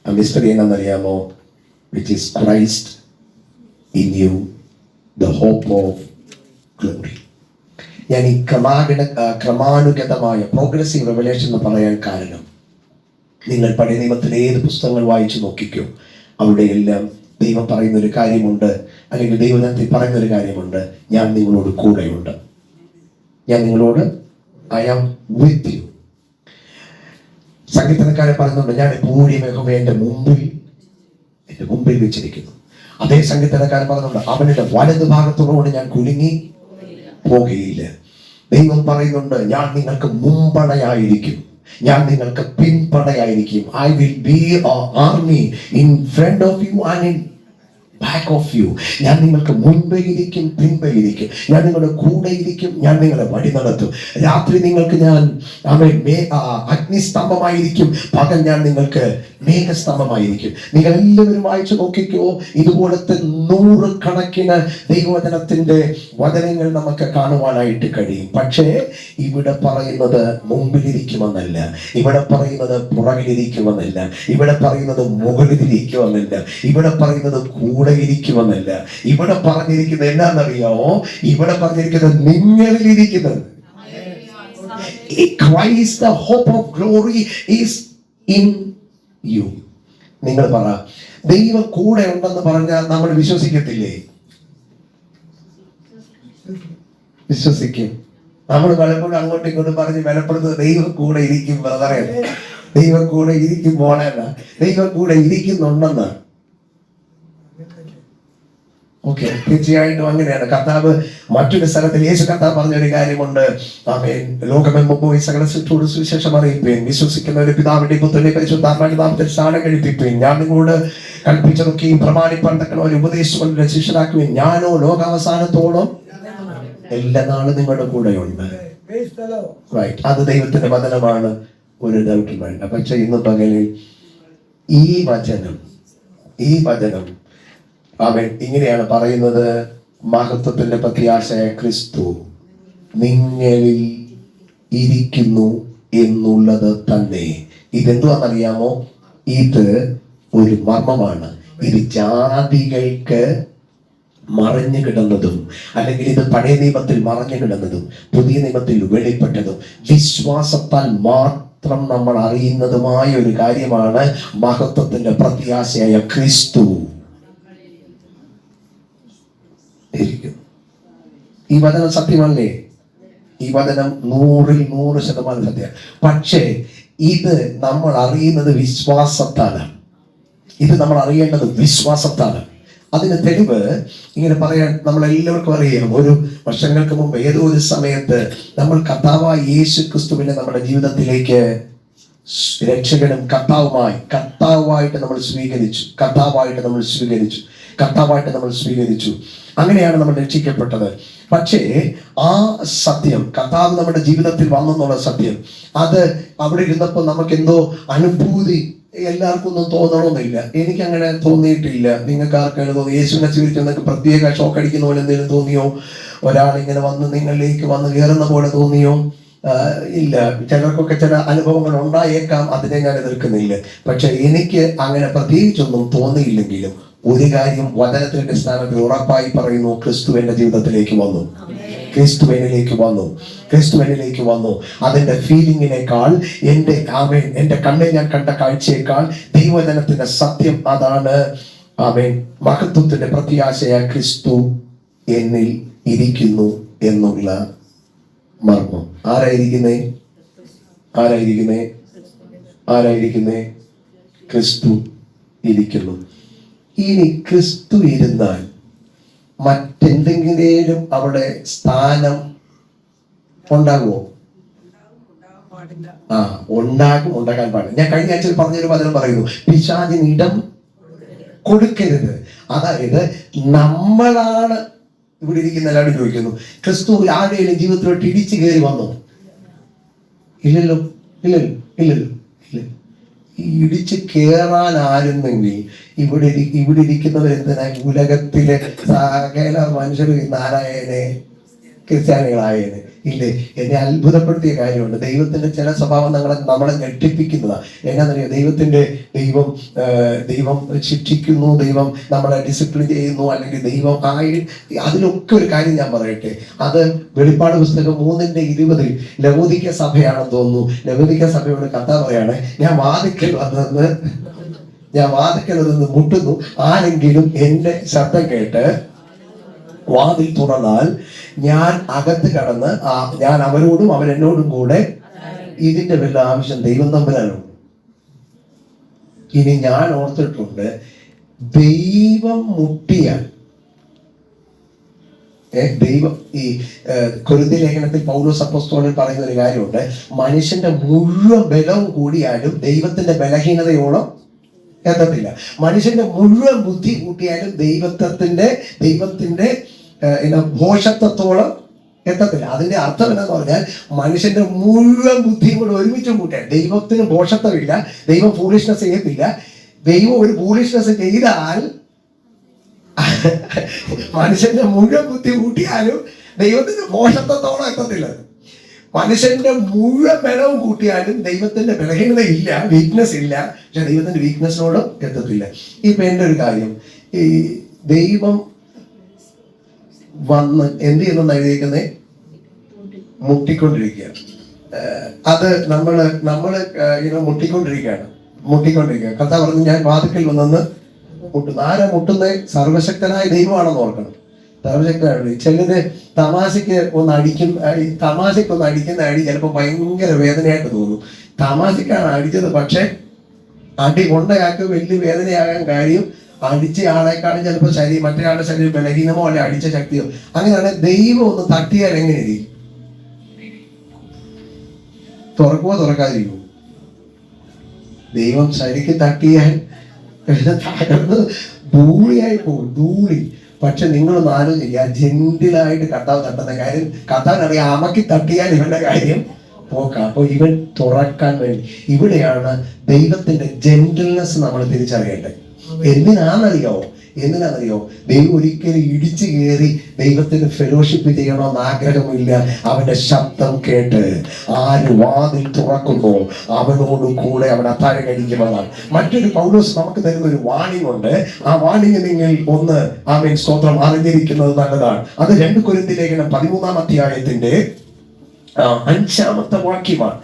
ആ mystery എന്നറിയാമോ? Which is Christ in you, the hope of glory. ഞാൻ ഈ ക്രമാനുഗതമായ പ്രോഗ്രസീവ് റെവലേഷൻ എന്ന് പറയാൻ കാരണം, നിങ്ങൾ പഴയ നിയമത്തിലെ ഏത് പുസ്തകങ്ങൾ വായിച്ചു നോക്കിക്കോ, അവിടെയെല്ലാം ദൈവം പറയുന്ന ഒരു കാര്യമുണ്ട്, അല്ലെങ്കിൽ ദൈവജനത്തിൽ പറയുന്ന ഒരു കാര്യമുണ്ട്. ഞാൻ നിങ്ങളോട് കൂടെയുണ്ട്. I am with you. സംഗീതക്കാരൻ പറയുന്നുണ്ട്, ഞാൻ എപ്പോഴും യഹോവയെ എൻ്റെ മുമ്പിൽ വെച്ചിരിക്കുന്നു. അതേ സംഗീതക്കാരൻ പറയുന്നുണ്ട്, അവന്റെ വലതു ഭാഗത്തോടുകൂടി ഞാൻ കുലുങ്ങി പോകുകയില്ല. ദൈവം പറയുന്നുണ്ട്, ഞാൻ നിങ്ങൾക്ക് മുമ്പടയായിരിക്കും, ഞാൻ നിങ്ങൾക്ക് പിൻപടയായിരിക്കും. I will be an army in front of you and in back of you. ഞാൻ നിങ്ങൾക്ക് മുൻപേ ഇരിക്കും, പിൻപേ ഇരിക്കും. ഞാൻ നിങ്ങളുടെ കൂടെ ഇരിക്കും, ഞാൻ നിങ്ങളെ വഴി നടത്തും. രാത്രി നിങ്ങൾക്ക് ഞാൻ അഗ്നിസ്തംഭമായിരിക്കും, പകൽ ഞാൻ നിങ്ങൾക്ക് മേഘസ്തംഭമായിരിക്കും. നിങ്ങൾ എല്ലാവരും വായിച്ചു നോക്കിക്കോ, ഇതുപോലത്തെ 100 കണക്കിന് ദൈവവചനത്തിന്റെ വചനങ്ങൾ നമുക്ക് കാണുവാനായിട്ട് കഴിയും. പക്ഷേ ഇവിടെ പറയുന്നത് മുമ്പിലിരിക്കുമെന്നല്ല, ഇവിടെ പറയുന്നത് പുറകിലിരിക്കുമെന്നല്ല, ഇവിടെ പറയുന്നത് മുകളിലിരിക്കുമെന്നല്ല, ഇവിടെ പറയുന്നത് കൂടെ ഇരിക്കുമെന്നല്ല. ഇവിടെ പറഞ്ഞിരിക്കുന്നത് എന്നാന്നറിയാമോ? ഇവിടെ പറഞ്ഞിരിക്കുന്നത് നിങ്ങളിലിരിക്കുന്നത്. Christ the hope of glory is in you. നിങ്ങൾ പറ, ദൈവം കൂടെ ഉണ്ടെന്ന് പറഞ്ഞാൽ നമ്മൾ വിശ്വസിക്കത്തില്ലേ? വിശ്വസിക്കും. നമ്മൾ പലപ്പോഴും അങ്ങോട്ടും ഇങ്ങോട്ടും പറഞ്ഞ് ബലപ്പെടുന്നത് ദൈവം കൂടെ ഇരിക്കും ബ്രദറെ, ദൈവം കൂടെ ഇരിക്കും മോളെന്ന, ദൈവം കൂടെ ഇരിക്കുന്നുണ്ടെന്ന്. ഓക്കെ, തീർച്ചയായിട്ടും അങ്ങനെയാണ്. കർത്താവ് മറ്റൊരു സ്ഥലത്തിൽ യേശു കർത്താവ് പറഞ്ഞൊരു കാര്യമുണ്ട്. ആമേൻ. ലോകമെങ്ങും പോയി സകല സൃഷ്ടിയോട് സുവിശേഷം അറിയിപ്പീൻ, വിശ്വസിക്കുന്നവരെ പിതാവിന്റെ പുത്രന്റെ പരിശുദ്ധാത്മാവിന്റെ നാമത്തിൽ സ്നാനം കഴിപ്പിപ്പീൻ, ഞാൻ നിങ്ങളോട് കൽപ്പിച്ചതൊക്കെയും പ്രമാണിപ്പാൻ തക്കവണ്ണം ഉപദേശിച്ചുകൊണ്ട് ശിഷ്യരാക്കുവിൻ, ഞാനോ ലോകാവസാനത്തോളം എല്ലാ നാളും നിങ്ങളുടെ കൂടെയുണ്ട്. റൈറ്റ്, അത് ദൈവത്തിന്റെ വചനമാണ്, ഒരു ഡൗട്ടും വേണ്ട. പക്ഷെ ഇന്ന് പകലിൽ ഈ വചനം അവൻ ഇങ്ങനെയാണ് പറയുന്നത്, മഹത്വത്തിന്റെ പ്രത്യാശയായ ക്രിസ്തു നിങ്ങളിൽ ഇരിക്കുന്നു എന്നുള്ളത് തന്നെ. ഇതെന്തുവാണെന്നറിയാമോ? ഇത് ഒരു മർമ്മമാണ്. ഇത് ജാതികൾക്ക് മറഞ്ഞു കിടന്നതും, അല്ലെങ്കിൽ ഇത് പഴയ നിയമത്തിൽ മറഞ്ഞു കിടന്നതും പുതിയ നിയമത്തിൽ വെളിപ്പെട്ടതും വിശ്വാസത്താൽ മാത്രം നമ്മൾ അറിയുന്നതുമായ ഒരു കാര്യമാണ് മഹത്വത്തിന്റെ പ്രത്യാശയായ ക്രിസ്തു ഇരിക്കുന്നു. ഈ വചനം സത്യമല്ലേ? ഈ വചനം 100% സത്യം. പക്ഷേ ഇത് നമ്മൾ അറിയുന്നത് വിശ്വാസത്താലാണ്. ഇത് നമ്മൾ അറിയേണ്ടത് വിശ്വാസത്താണ്. അതിന് തെളിവ് ഇങ്ങനെ പറയാൻ നമ്മൾ എല്ലാവർക്കും അറിയാം. ഒരു വർഷങ്ങൾക്ക് മുമ്പ് ഏതോ ഒരു സമയത്ത് നമ്മൾ കർത്താവായ യേശു ക്രിസ്തുവിനെ നമ്മുടെ ജീവിതത്തിലേക്ക് രക്ഷകനും കർത്താവായിട്ട് നമ്മൾ സ്വീകരിച്ചു. അങ്ങനെയാണ് നമ്മൾ രക്ഷിക്കപ്പെട്ടത്. പക്ഷേ ആ സത്യം, കർത്താവ് നമ്മുടെ ജീവിതത്തിൽ വന്നെന്നുള്ള സത്യം, അത് അവിടെ ഇരുന്നപ്പോൾ നമുക്ക് എന്തോ അനുഭൂതി എല്ലാവർക്കും ഒന്നും തോന്നണമെന്നില്ല. എനിക്ക് അങ്ങനെ തോന്നിയിട്ടില്ല. നിങ്ങൾക്ക് ആർക്കാണ് തോന്നി? യേശുവിനെ സ്വീകരിച്ച് നിങ്ങൾക്ക് പ്രത്യേക ഷോക്ക് അടിക്കുന്ന പോലെ എന്തെങ്കിലും തോന്നിയോ? ഒരാളിങ്ങനെ വന്ന് നിങ്ങളിലേക്ക് വന്ന് കയറുന്ന പോലെ തോന്നിയോ? ഇല്ല. ചിലർക്കൊക്കെ ചില അനുഭവങ്ങൾ ഉണ്ടായേക്കാം, അതിനെ ഞാൻ എതിർക്കുന്നില്ല. പക്ഷെ എനിക്ക് അങ്ങനെ പ്രത്യേകിച്ചൊന്നും തോന്നിയില്ലെങ്കിലും ഒരു കാര്യം വചനത്തിന്റെ അടിസ്ഥാനത്തിൽ ഉറപ്പായി പറയുന്നു, ക്രിസ്തു എന്റെ ജീവിതത്തിലേക്ക് വന്നു. ക്രിസ്തു എന്നിലേക്ക് വന്നു. അതിന്റെ ഫീലിങ്ങിനേക്കാൾ, എന്റെ കണ്ണിൽ ഞാൻ കണ്ട കാഴ്ചയേക്കാൾ ദൈവജനത്തിന്റെ സത്യം അതാണ്. ആമേൻ. മഹത്വത്തിന്റെ പ്രത്യാശയായ ക്രിസ്തു എന്നിൽ ഇരിക്കുന്നു എന്നുള്ള മർമ്മം. ആരായിരിക്കുന്നേ? ക്രിസ്തു ഇരിക്കുന്നു. ഇനി ക്രിസ്തു ഇരുന്നാൽ മറ്റെന്തെങ്കിലും അവിടെ സ്ഥാനം ഉണ്ടാകുമോ? ഉണ്ടാകാൻ പാടില്ല. ഞാൻ കഴിഞ്ഞ ആഴ്ചയിൽ പറഞ്ഞൊരു വചനം പറയുന്നു, പിശാചിന് ഇടം കൊടുക്കരുത്. അതായത് നമ്മളാണ് ഇവിടെ ഇരിക്കുന്ന എല്ലാവരും ചോദിക്കുന്നു, ക്രിസ്തു ആരുടെയും ജീവിതത്തിലോട്ട് ഇടിച്ചു കയറി വന്നോ? ഇല്ലല്ലോ. ഇടിച്ച് കയറാനായിരുന്നെങ്കിൽ ഇവിടെ ഇരിക്കുന്നവരെന്തിനാ? ഉലകത്തിലെ സകല മനുഷ്യർ നാരായണനെ ക്രിസ്ത്യാനികളായേനെ. ഇല്ലേ? എന്നെ അത്ഭുതപ്പെടുത്തിയ കാര്യമുണ്ട്. ദൈവത്തിന്റെ ചില സ്വഭാവം നമ്മളെ ഞെട്ടിപ്പിക്കുന്നതാണ്. എന്നാന്നറിയോ? ദൈവം ശിക്ഷിക്കുന്നു, ദൈവം നമ്മളെ ഡിസിപ്ലിൻ ചെയ്യുന്നു, അല്ലെങ്കിൽ ദൈവം അതിലൊക്കെ ഒരു കാര്യം ഞാൻ പറയട്ടെ. അത് വെളിപ്പാട് പുസ്തകം 3:20 ലവോദിക്ക സഭയാണെന്ന് തോന്നുന്നു. ലവോദിക്ക സഭയോട് കർത്താവ് പറയാണ്, ഞാൻ വാതിക്കൽ വന്ന് മുട്ടുന്നു, ആരെങ്കിലും എന്റെ ശബ്ദം കേട്ട് വാതിൽ തുറന്നാൽ ഞാൻ അകത്ത് കടന്ന് ഞാൻ അവരോടും അവരെന്നോടും കൂടെ. ഇതിന്റെ വല്ല ആവശ്യം ദൈവം തമ്പുരാനുണ്ട്. ഇനി ഞാൻ ഓർത്തിട്ടുണ്ട്, ദൈവം മുട്ടിയാൽ ഈ കൊരിന്ത്യർ ലേഖനത്തിൽ പൗലോസ് അപ്പോസ്തലൻ പറയുന്ന ഒരു കാര്യമുണ്ട്, മനുഷ്യന്റെ മുഴുവൻ ബലവും കൂടിയാലും ദൈവത്തിന്റെ ബലഹീനതയോളം എത്തത്തില്ല. മനുഷ്യന്റെ മുഴുവൻ ബുദ്ധി കൂട്ടിയാലും ദൈവത്തിന്റെ ഭോഷത്വത്തോളം എത്തത്തില്ല. അതിന്റെ അർത്ഥം എന്താന്ന് പറഞ്ഞാൽ, മനുഷ്യന്റെ മുഴുവൻ ബുദ്ധിയും കൂടെ ഒരുമിച്ച് കൂട്ടിയാൽ ദൈവത്തിന് ഭോഷത്വമില്ല, ദൈവം ഫൂളിഷ്നെസ് ചെയ്യത്തില്ല. ദൈവം ഒരു ഫൂളിഷ്നെസ് ചെയ്താൽ മനുഷ്യന്റെ മുഴുവൻ ബുദ്ധി കൂട്ടിയാലും ദൈവത്തിന് ഭോഷത്വത്തോളം എത്തത്തില്ല. മനുഷ്യന്റെ മുഴുവൻ ബലവും കൂട്ടിയാലും ദൈവത്തിന്റെ ബലഹീനത ഇല്ല, വീക്ക്നെസ് ഇല്ല. പക്ഷെ ദൈവത്തിന്റെ വീക്ക്നെസ്സിനോട് എത്തത്തില്ല. ഇപ്പൊ എന്റെ ഒരു കാര്യം, ഈ ദൈവം വന്ന് എന്ത് ചെയ്യുന്ന എഴുതിയിരിക്കുന്നത്? മുട്ടിക്കൊണ്ടിരിക്കുക. അത് നമ്മള് മുട്ടിക്കൊണ്ടിരിക്കുകയാണ്. കർത്താവ് പറഞ്ഞു, ഞാൻ വാതിക്കൽ വന്നെന്ന് മുട്ടുന്നു. ആരാ മുട്ടുന്നത്? സർവശക്തനായ ദൈവമാണെന്ന് ഓർക്കണം. തമാശക്കാണ്. ചിലര് തമാശക്ക് ഒന്ന് അടിക്കുന്ന അടി ചിലപ്പോൾ ഭയങ്കര വേദനയായിട്ട് തോന്നും. തമാശക്കാണ് അടിച്ചത്, പക്ഷെ അടി കൊണ്ടയാൾക്ക് വലിയ വേദനയാകാൻ കാര്യം അടിച്ച ആളെക്കാളും ചിലപ്പോൾ മറ്റേ ആളുടെ ശരീരം ബലഹീനമോ അല്ലെ അടിച്ച ശക്തിയോ. അങ്ങനെയാണ് ദൈവം ഒന്ന് തട്ടിയാൽ എങ്ങനെ ഇരിക്കും? തുറക്കുമോ തുറക്കാതിരിക്കുമോ? ദൈവം ശരിക്കും തട്ടിയാൽ തകർന്ന് ധൂളിയായി പോകും, ധൂളി. പക്ഷെ നിങ്ങളൊന്ന് ആലോചിക്കുക, ജെന്റിലായിട്ട് കർത്താവ് തട്ടുന്ന കാര്യം കർത്താവിനറിയാം. അമക്കി തട്ടിയാൽ ഇവന്റെ കാര്യം പോക്കാം. അപ്പൊ ഇവൻ തുറക്കാൻ വേണ്ടി, ഇവിടെയാണ് ദൈവത്തിന്റെ ജെന്റിൽനെസ് നമ്മൾ തിരിച്ചറിയേണ്ടത്. എന്തിനാണെന്നറിയോ? ദൈവം ഒരിക്കലും ഇടിച്ചു കയറി ദൈവത്തിന് ഫെലോഷിപ്പ് ചെയ്യണമെന്ന് ആഗ്രഹമില്ല. അവന്റെ ശബ്ദം കേട്ട് ആര് വാതിൽ തുറക്കുന്നോ അവനോട് കൂടെ അവൻ അത്താഴം കഴിക്കുന്നതാണ്. മറ്റൊരു പൗലോസ് നമുക്ക് തരുന്ന ഒരു വാണിംഗ് ഉണ്ട്. ആ വാണിംഗ് നിങ്ങൾ ഒന്ന് സ്തോത്രം അറിഞ്ഞിരിക്കുന്നത് നല്ലതാണ്. അത് 2 കൊരിന്ത്യർ ലേഖനം 13-ാം അധ്യായത്തിന്റെ 5-ാമത്തെ വാക്യമാണ്.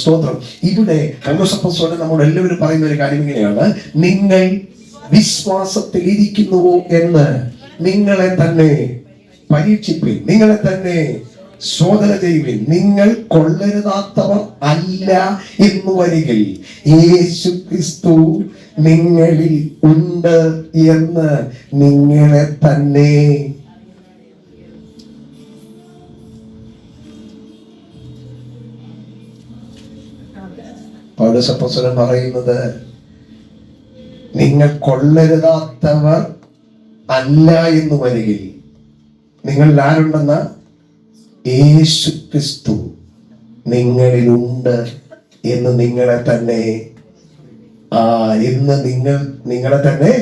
സ്തോത്രം. ഇവിടെ പൗലോസ് അപ്പോസ്തലൻ നമ്മൾ എല്ലാവരും പറയുന്ന ഒരു കാര്യം ഇങ്ങനെയാണ്: നിങ്ങൾ വിശ്വാസത്തിൽ ഇരിക്കുന്നുവോ എന്ന് നിങ്ങളെ തന്നെ പരീക്ഷിപ്പിൻ, നിങ്ങളെ തന്നെ ശോധന ചെയ്യുവിൻ. നിങ്ങൾ കൊള്ളരുതാത്തവർ അല്ല എന്ന് വരികിൽ യേശു ക്രിസ്തു നിങ്ങളിൽ ഉണ്ട് എന്ന് നിങ്ങളെ തന്നെ. പൗലോസ് അപ്പോസ്തലൻ പറയുന്നത് നിങ്ങൾ കൊള്ളരുതാത്തവർ അല്ല എന്ന് വരികിൽ നിങ്ങളിൽ ആരുണ്ടെന്ന? യേശു ക്രിസ്തു നിങ്ങളിലുണ്ട് എന്ന് നിങ്ങളെ തന്നെ നിങ്ങളെ തന്നെ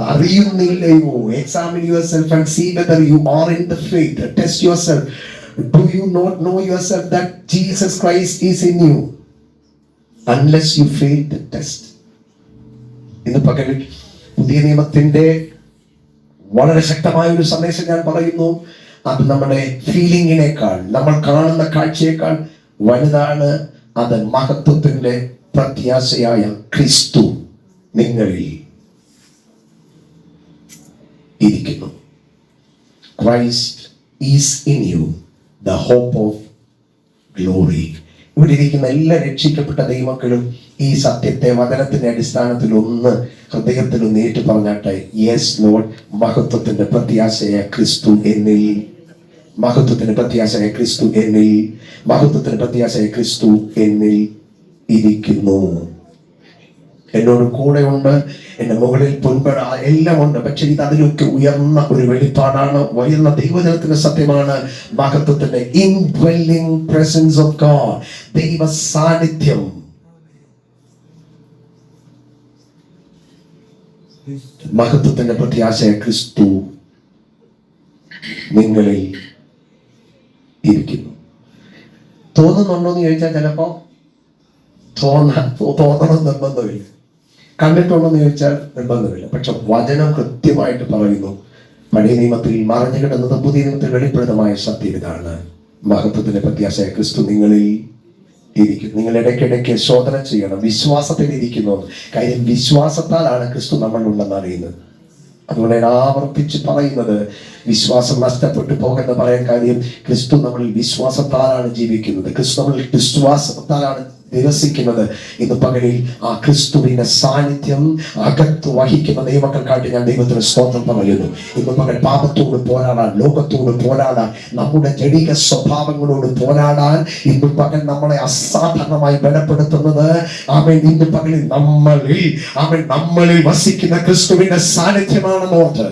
അറിയുന്നില്ലയോ? Examine yourself and see whether you are in the faith. Test yourself. Do you not know yourself that Jesus Christ is in you? Unless you fail the test. ഇന്ന് പകൽ പുതിയ നിയമത്തിന്റെ വളരെ ശക്തമായ ഒരു സന്ദേശം ഞാൻ പറയുന്നു. അത് നമ്മുടെ ഫീലിംഗിനേക്കാൾ, നമ്മൾ കാണുന്ന കാഴ്ചയേക്കാൾ വലുതാണ്. അത് മഹത്വത്തിന്റെ പ്രത്യാശയായ ക്രിസ്തു നിങ്ങളിൽ ഇരിക്കുന്നു. Christ is in you, the hope of glory. ഇവിടെ ഇരിക്കുന്ന എല്ലാ രക്ഷിക്കപ്പെട്ട ദൈവമക്കളും ഈ സത്യത്തെ വചനത്തിന്റെ അടിസ്ഥാനത്തിൽ ഒന്ന് ഹൃദയത്തിൽ ഒന്ന് ഏറ്റു പറഞ്ഞാട്ടെ. യെസ് ലോർഡ്, മഹത്വത്തിന്റെ പ്രത്യാശയായ ക്രിസ്തു എന്നിൽ, മഹത്വത്തിന്റെ പ്രത്യാശയായ ക്രിസ്തു എന്നിൽ, മഹത്വത്തിന്റെ പ്രത്യാശയായ ക്രിസ്തു എന്നിൽ ഇരിക്കുന്നു. എന്നോട് കൂടെ ഉണ്ട്, എന്റെ മുകളിൽ പൊൻപട എല്ലാം ഉണ്ട്. പക്ഷെ ഇത് അതിലൊക്കെ ഉയർന്ന ഒരു വെളിപ്പാടാണ്, ഉയർന്ന ദൈവജനത്തിന്റെ സത്യമാണ്. മഹത്വത്തിന്റെ ഇൻഡ്വെല്ലിംഗ് പ്രസൻസ് ഓഫ് ഗോഡ്, ദൈവ സാന്നിധ്യം. മഹത്വത്തിന്റെ പ്രത്യാശയ ക്രിസ്തു നിങ്ങളിൽ ഇരിക്കുന്നു. തോന്നുന്നുണ്ടോ എന്ന് ചോദിച്ചാൽ ചിലപ്പോ തോന്നണം നിർബന്ധമില്ല. കണ്ടിട്ടുണ്ടെന്ന് ചോദിച്ചാൽ നിർബന്ധമില്ല. പക്ഷെ വചനം കൃത്യമായിട്ട് പറയുന്നു. പഴയ നിയമത്തിൽ മറഞ്ഞു കിടന്നത് പുതിയ നിയമത്തിൽ വെളിപ്പെടുത്തമായ സത്യം ഇതാണ്: മഹത്വത്തിന്റെ പ്രത്യാശയായ ക്രിസ്തു നിങ്ങളിൽ ഇരിക്കുന്നു. നിങ്ങൾ ഇടയ്ക്കിടയ്ക്ക് ശോധന ചെയ്യണം, വിശ്വാസത്തിൽ ഇരിക്കുന്നു. കാര്യം വിശ്വാസത്താലാണ് ക്രിസ്തു നമ്മളുണ്ടെന്ന് അറിയുന്നത്. അതുകൊണ്ട് ഞാൻ ആവർത്തിച്ച് പറയുന്നത്, വിശ്വാസം നഷ്ടപ്പെട്ടു പോകെന്ന് പറയാൻ കാര്യം ക്രിസ്തു നമ്മളിൽ വിശ്വാസത്താലാണ് ജീവിക്കുന്നത്, ക്രിസ്തു നമ്മളിൽ വിശ്വാസത്താലാണ് നിരസിക്കുന്നത്. ഇന്ന് പകലിൽ ആ ക്രിസ്തുവിന്റെ സാന്നിധ്യം അകത്ത് വഹിക്കുന്ന ദൈവമക്കൾക്കായിട്ട് ഞാൻ ദൈവത്തിന് സ്തോത്രം പറയുന്നു. ഇന്ന് പകൽ പാപത്തോട് പോരാടാൻ, ലോകത്തോട് പോരാടാൻ, നമ്മുടെ ജഡിക സ്വഭാവങ്ങളോട് പോരാടാൻ ഇന്ന് പകൽ നമ്മളെ അസാധാരണമായി ബലപ്പെടുത്തുന്നത് ഇന്ന് പകലിൽ നമ്മളിൽ വസിക്കുന്ന ക്രിസ്തുവിന്റെ സാന്നിധ്യമാണെന്ന് ഓർത്ത്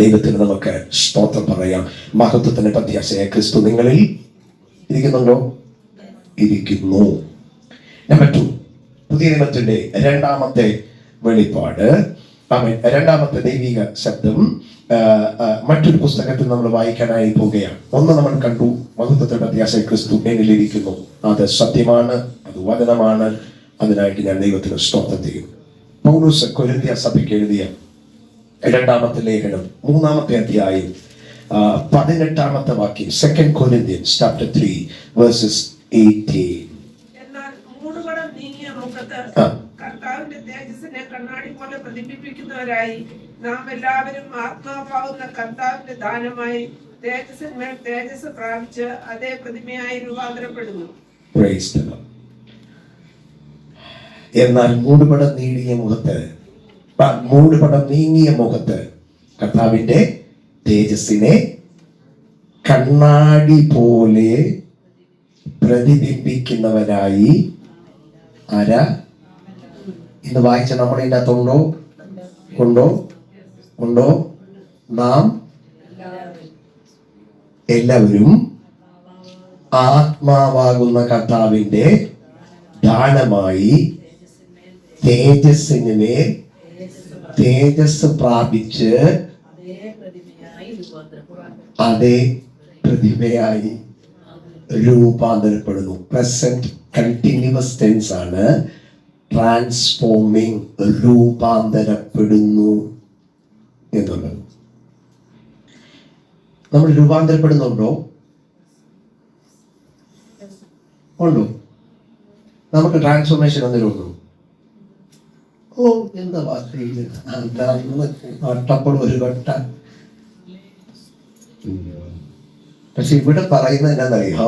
ദൈവത്തിന് നമുക്ക് സ്തോത്രം പറയാം. മഹത്വത്തിന്റെ പ്രത്യാശയായ ക്രിസ്തു നിങ്ങളിൽ ഇരിക്കുന്നുണ്ടോ? ഇരിക്കുന്നു. നമ്പർ 2, പുതിയ നിയമത്തിന്റെ 2-ാമത്തെ വെളിപ്പാട്, രണ്ടാമത്തെ ദൈവിക ശബ്ദം മറ്റൊരു പുസ്തകത്തിൽ നമ്മൾ വായിക്കാനായി പോവുകയാണ്. ഒന്ന് നമ്മൾ കണ്ടു, മഹത്വത്തിന്റെ പ്രത്യാശയായ ക്രിസ്തു എന്നിലിരിക്കുന്നു. അത് സത്യമാണ്, അത് വചനമാണ്. അതിനായിട്ട് ഞാൻ ദൈവത്തിന് സ്തോത്രം ചെയ്യുന്നു. പൗലോസ് കൊരിന്ത്യ സഭയ്ക്ക് എഴുതിയ 2-ാമത്തെ ലേഖനം 3-ാമത്തെ അധ്യായം 18-ാമത്തെ വാക്യം, 2 Corinthians chapter 3 verses 18. എന്നാൽ മൂടുപടം നീങ്ങിയ മുഖത്ത് കർത്താവിന്റെ തേജസ്സിനെ കണ്ണാടി പോലെ പ്രതിബിംബിക്കുന്നവരായി നാം എല്ലാവരും ആത്മാവാകുന്ന കർത്താവിന്റെ ദാനമായി തേജസ്സിന്മേൽ തേജസ് പ്രാപിച്ച് അതേ പ്രതിമയായി രൂപാന്തരപ്പെടുന്നു. Praise the Lord. എന്നാൽ മൂടുപടം നീങ്ങിയ മുഖത്ത് കർത്താവിന്റെ തേജസ്സിനെ കണ്ണാടി പോലെ പ്രതിബിംബിക്കുന്നവരായി ആരാ ഇന്ന് വായിച്ച നമ്മുടെ ഇതിൻ്റെ അകത്തുണ്ടോ ഉണ്ടോ നാം എല്ലാവരും ആത്മാവാകുന്ന കർത്താവിന്റെ ദാനമായി തേജസ്സിന്മേൽ തേജസ് പ്രാപിച്ച് അതേ പ്രതിമയായി രൂപാന്തരപ്പെടുന്നു. പ്രസന്റ് കണ്ടിന്യൂസ് ടെൻസ് ആണ്. ട്രാൻസ്ഫോമിങ്, രൂപാന്തരപ്പെടുന്നു എന്നുള്ളത്. നമ്മൾ രൂപാന്തരപ്പെടുന്നുണ്ടോ? ഉണ്ടോ? നമുക്ക് ട്രാൻസ്ഫോർമേഷൻ എന്തെങ്കിലും എന്താ വാർത്തയില്ല ഒരു വട്ട. പക്ഷെ ഇവിടെ പറയുന്നത് എന്താണെന്നറിയോ?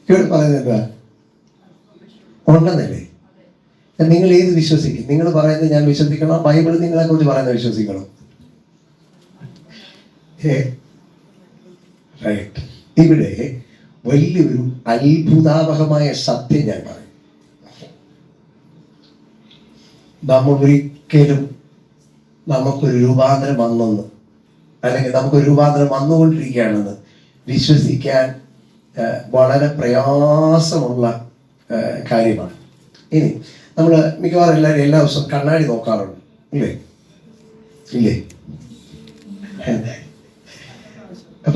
ഇവിടെ പറയുന്നത് എന്താ? ഉണ്ടെന്നല്ലേ? നിങ്ങൾ ഏത് വിശ്വസിക്കും? നിങ്ങൾ പറയുന്നത് ഞാൻ വിശ്വസിക്കണം, ബൈബിൾ നിങ്ങളെ കുറിച്ച് പറയുന്നത് വിശ്വസിക്കണം. റൈറ്റ്. ഇവിടെ വലിയൊരു അത്ഭുതാവഹമായ സത്യം ഞാൻ പറയും. നമ്മൾ ഒരിക്കലും നമുക്കൊരു രൂപാന്തരം വന്നെന്ന്, അല്ലെങ്കിൽ നമുക്കൊരു രൂപാന്തരം വന്നുകൊണ്ടിരിക്കുകയാണെന്ന് വിശ്വസിക്കാൻ വളരെ പ്രയാസമുള്ള കാര്യമാണ്. ഇനി നമ്മൾ മിക്കവാറും എല്ലാവരും എല്ലാ ദിവസവും കണ്ണാടി നോക്കാറുണ്ട്, ഇല്ലേ?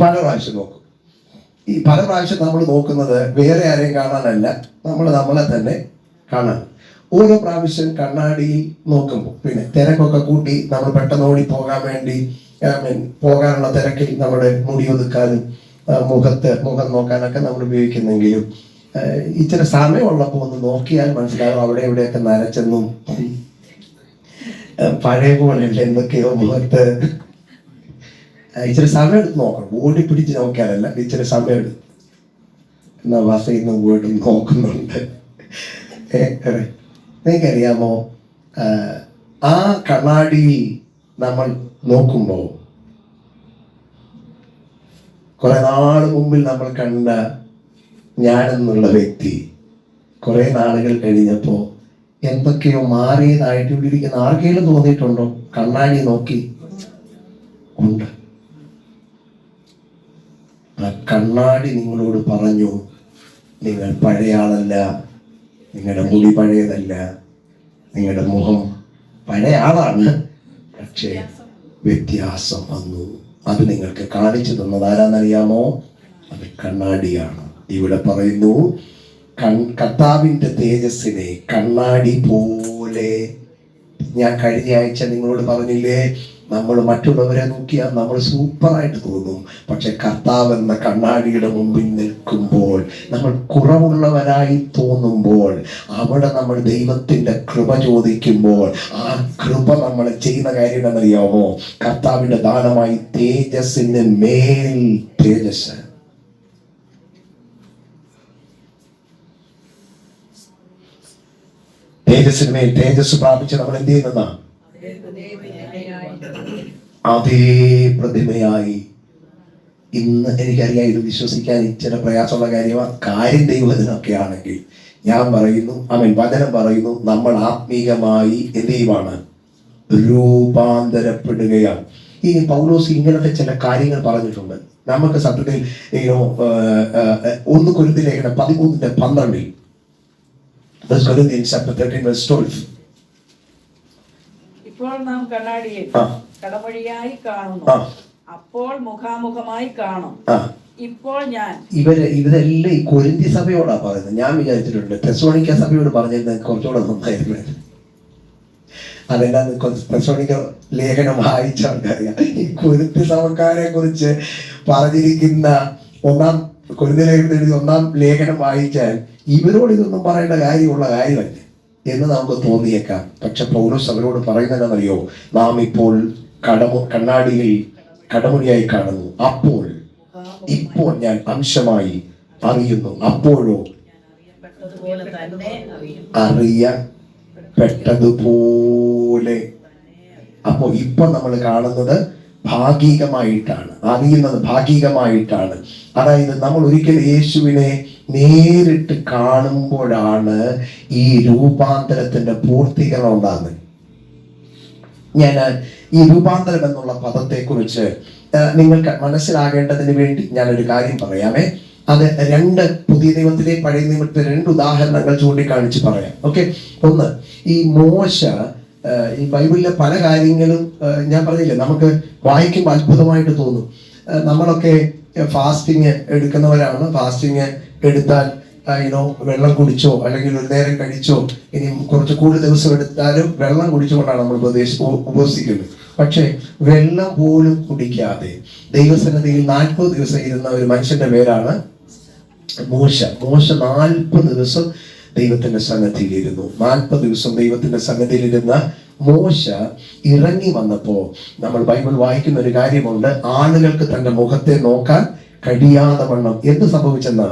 പല പ്രാവശ്യം നോക്കും. ഈ പല പ്രാവശ്യം നമ്മൾ നോക്കുന്നത് വേറെ ആരെയും കാണാനല്ല, നമ്മളെ തന്നെ കാണാൻ. ഓരോ പ്രാവശ്യം കണ്ണാടിയിൽ നോക്കുമ്പോൾ പിന്നെ തിരക്കൊക്കെ കൂട്ടി നമ്മൾ പെട്ടെന്ന് ഓടി പോകാൻ വേണ്ടി പോകാനുള്ള തിരക്കിൽ നമ്മുടെ മുടി ഒതുക്കാനും മുഖം നോക്കാനൊക്കെ നമ്മൾ ഉപയോഗിക്കുന്നെങ്കിലും ഇച്ചിരി സമയമുള്ളപ്പോൾ ഒന്ന് നോക്കിയാൽ മനസ്സിലാകും അവിടെ എവിടെയൊക്കെ നരച്ചെന്നും പഴയ പോലെയല്ല എന്തൊക്കെയോ മുഖത്ത്. ഇച്ചിരി സമയം എടുത്ത് നോക്കണം. ഓടിപ്പിടിച്ച് നോക്കിയാലല്ല, ഇച്ചിരി സമയം എടുത്ത് എന്നാ വസയിന്ന് പോയിട്ട് നോക്കുന്നുണ്ട്. നിങ്ങൾക്കറിയാമോ, ആ കണ്ണാടിയിൽ നമ്മൾ നോക്കുമ്പോൾ കുറെ നാൾ മുമ്പിൽ നമ്മൾ കണ്ട ഞാനെന്നുള്ള വ്യക്തി കുറെ നാളുകൾ കഴിഞ്ഞപ്പോൾ എന്തൊക്കെയോ മാറിയതായിട്ട് ഇവിടെ ഇരിക്കുന്ന ആർക്കെങ്കിലും തോന്നിയിട്ടുണ്ടോ? കണ്ണാടി നോക്കി ഉണ്ട്. ആ കണ്ണാടി നിങ്ങളോട് പറഞ്ഞു, നിങ്ങൾ പഴയ ആളല്ല, നിങ്ങളുടെ മുടി പഴയതല്ല, നിങ്ങളുടെ മുഖം പഴയ ആളാണ്, പക്ഷേ വ്യത്യാസം വന്നു. അത് നിങ്ങൾക്ക് കാണിച്ചു തന്നത് ആരാന്നറിയാമോ? അത് കണ്ണാടിയാണ്. ഇവിടെ പറയുന്നു, കർത്താവിന്റെ തേജസ്സിനെ കണ്ണാടി പോലെ. ഞാൻ കഴിഞ്ഞ ആഴ്ച നിങ്ങളോട് പറഞ്ഞില്ലേ, നമ്മൾ മറ്റുള്ളവരെ നോക്കിയാൽ നമ്മൾ സൂപ്പറായിട്ട് തോന്നും, പക്ഷെ കർത്താവ് എന്ന കണ്ണാടിയുടെ മുമ്പിൽ നിൽക്കുമ്പോൾ നമ്മൾ കുറവുള്ളവരായി തോന്നുമ്പോൾ, അവിടെ നമ്മൾ ദൈവത്തിന്റെ കൃപ ചോദിക്കുമ്പോൾ ആ കൃപ നമ്മൾ ചെയ്യുന്ന കാര്യം എന്നറിയാമോ? കർത്താവിന്റെ ദാനമായി തേജസ്സിന് മേൽ തേജസ്. തേജസ്സിന് മേൽ തേജസ് പ്രാപിച്ച് നമ്മൾ എന്ത് ചെയ്യുന്നതാ? അതേ പ്രതിമയായി. ഇന്ന് എനിക്കറിയാം ഇത് വിശ്വസിക്കാൻ ഇച്ചിരി പ്രയാസമുള്ള കാര്യമാണ്. കാര്യം ദൈവത്തിനൊക്കെ ആണെങ്കിൽ ഞാൻ പറയുന്നു, വചനം പറയുന്നു, നമ്മൾ ആത്മീകമായി എന്ത് ചെയ്യുവാണ്? രൂപാന്തരപ്പെടുകയാണ്. ഇനി പൗലോസ് ഇങ്ങനത്തെ ചില കാര്യങ്ങൾ പറഞ്ഞിട്ടുണ്ട്. നമുക്ക് സത്യത്തിൽ 1 കൊരിന്ത്യർ ലേഖനം 13:12 ഇപ്പോൾ നാം കണ്ണാടിയെ കടമൊഴിയായി കാണുന്നു, അപ്പോൾ മുഖാമുഖമായി കാണും. ഇപ്പോൾ ഞാൻ ഇവരെല്ലാം ഈ കൊരിന്ത്യ സഭയോടാ പറയുന്നത്. ഞാൻ വിചാരിച്ചിട്ടുണ്ട് തെസ്സലോനിക്ക സഭയോട് പറഞ്ഞിരുന്നത് കുറച്ചുകൂടെ നന്നായിരുന്നു. അതെല്ലാം തെസ്സലോനിക്ക ലേഖനം വായിച്ചവർക്കറിയാം. ഈ കൊരിന്ത്യ സഭക്കാരെ കുറിച്ച് പറഞ്ഞിരിക്കുന്ന കൊരിന്ത്യ ലേഖനത്തിൽ 1 ലേഖനം വായിച്ചാൽ ഇവരോട് ഇതൊന്നും പറയേണ്ട കാര്യമുള്ള കാര്യമല്ല. എന്ന് നമുക്ക് തോന്നിയേക്കാം. പക്ഷെ പൗലോസ് അവരോട് പറയുന്നതെന്നറിയോ? നാം ഇപ്പോൾ കണ്ണാടിയിൽ കടമുടിയായി കാണുന്നു, ഇപ്പോൾ ഞാൻ അംശമായി അറിയുന്നു, അപ്പോഴോ അറിയപ്പെട്ടതുപോലെ. അപ്പോ ഇപ്പൊ നമ്മൾ കാണുന്നത് ഭാഗികമായിട്ടാണ്, അറിയുന്നത് ഭാഗികമായിട്ടാണ്. അതായത് നമ്മൾ ഒരിക്കൽ യേശുവിനെ നേരിട്ട് കാണുമ്പോഴാണ് ഈ രൂപാന്തരത്തിന്റെ പൂർത്തീകരണം ഉണ്ടാകുന്നത്. ഞാൻ ഈ രൂപാന്തരം എന്നുള്ള പദത്തെക്കുറിച്ച് നിങ്ങൾക്ക് മനസ്സിലാകേണ്ടതിന് വേണ്ടി ഞാനൊരു കാര്യം പറയാമേ. അത് പുതിയ നിയമത്തിലെ പഴയ നിയമത്തിലെ 2 ഉദാഹരണങ്ങൾ ചൂണ്ടിക്കാണിച്ച് പറയാം. ഓക്കെ, ഒന്ന്, ഈ മോശ ഈ ബൈബിളിലെ പല കാര്യങ്ങളും ഞാൻ പറഞ്ഞില്ലേ, നമുക്ക് വായിക്കുമ്പോൾ അത്ഭുതമായിട്ട് തോന്നും. നമ്മളൊക്കെ ഫാസ്റ്റിങ് എടുക്കുന്നവരാണ്. ഫാസ്റ്റിങ് എടുത്താൽ വെള്ളം കുടിച്ചോ അല്ലെങ്കിൽ ഒരു നേരം കഴിച്ചോ, ഇനി കുറച്ച് കൂടുതൽ ദിവസം എടുത്താലും വെള്ളം കുടിച്ചുകൊണ്ടാണ് നമ്മൾ ഉപവസിക്കുന്നത്. പക്ഷെ വെള്ളം പോലും കുടിക്കാതെ ദൈവസന്നിധിയിൽ 40 ദിവസം ഇരുന്ന ഒരു മനുഷ്യന്റെ പേരാണ് മോശ. 40 ദിവസം ദൈവത്തിന്റെ സന്നിധിയിലിരുന്നു. 40 ദിവസം ദൈവത്തിന്റെ സന്നിധിയിലിരുന്ന മോശ ഇറങ്ങി വന്നപ്പോ നമ്മൾ ബൈബിൾ വായിക്കുന്ന ഒരു കാര്യമുണ്ട്. ആളുകൾക്ക് തന്റെ മുഖത്തെ നോക്കാൻ കഴിയാതെ വണ്ണം എന്ത് സംഭവിച്ചെന്ന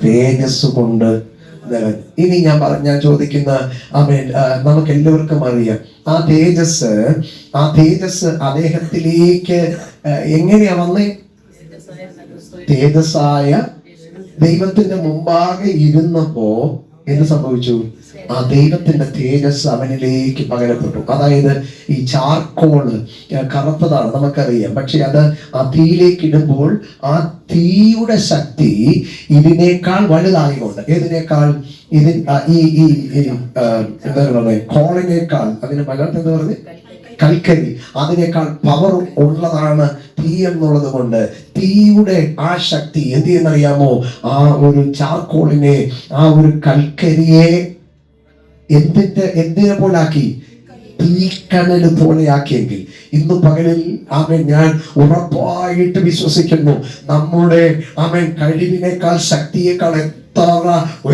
തേജസ് കൊണ്ട് നിറഞ്ഞു. ഇനി ഞാൻ ചോദിക്കുന്ന നമുക്ക് എല്ലാവർക്കും അറിയാം, ആ തേജസ് അദ്ദേഹത്തിലേക്ക് എങ്ങനെയാ വന്നേ? തേജസ്സായ ദൈവത്തിന്റെ മുമ്പാകെ ഇരുന്നപ്പോ എന്ത് സംഭവിച്ചു? ആ ദൈവത്തിന്റെ തേജസ് അവനിലേക്ക് പകരപ്പെട്ടു. അതായത് ഈ ചാർക്കോള് കറുത്തതാണ് നമുക്കറിയാം, പക്ഷെ അത് ആ തീയിലേക്ക് ഇടുമ്പോൾ ആ തീയുടെ ശക്തി ഇതിനേക്കാൾ വലുതായിക്കൊണ്ട്, ഏതിനേക്കാൾ? എന്താ പറയുക, കോളിനേക്കാൾ, അതിന് മലയാളത്തിൽ എന്താ പറഞ്ഞ്, കൽക്കരി, അതിനേക്കാൾ പവർ ഉള്ളതാണ് തീ എന്നുള്ളത് കൊണ്ട് തീയുടെ ആ ശക്തി എന്ത് ചെയ്യുന്നറിയാമോ? ആ ഒരു ചാർക്കോളിനെ, ആ ഒരു കൽക്കരിയെ എന്തിനെ പോലാക്കി? തീക്കനല് പോലെയാക്കിയെങ്കിൽ ഇന്ന് പകലിൽ ഞാൻ ഉറപ്പായിട്ട് വിശ്വസിക്കുന്നു, നമ്മുടെ കഴിവിനേക്കാൾ ശക്തിയേക്കാൾ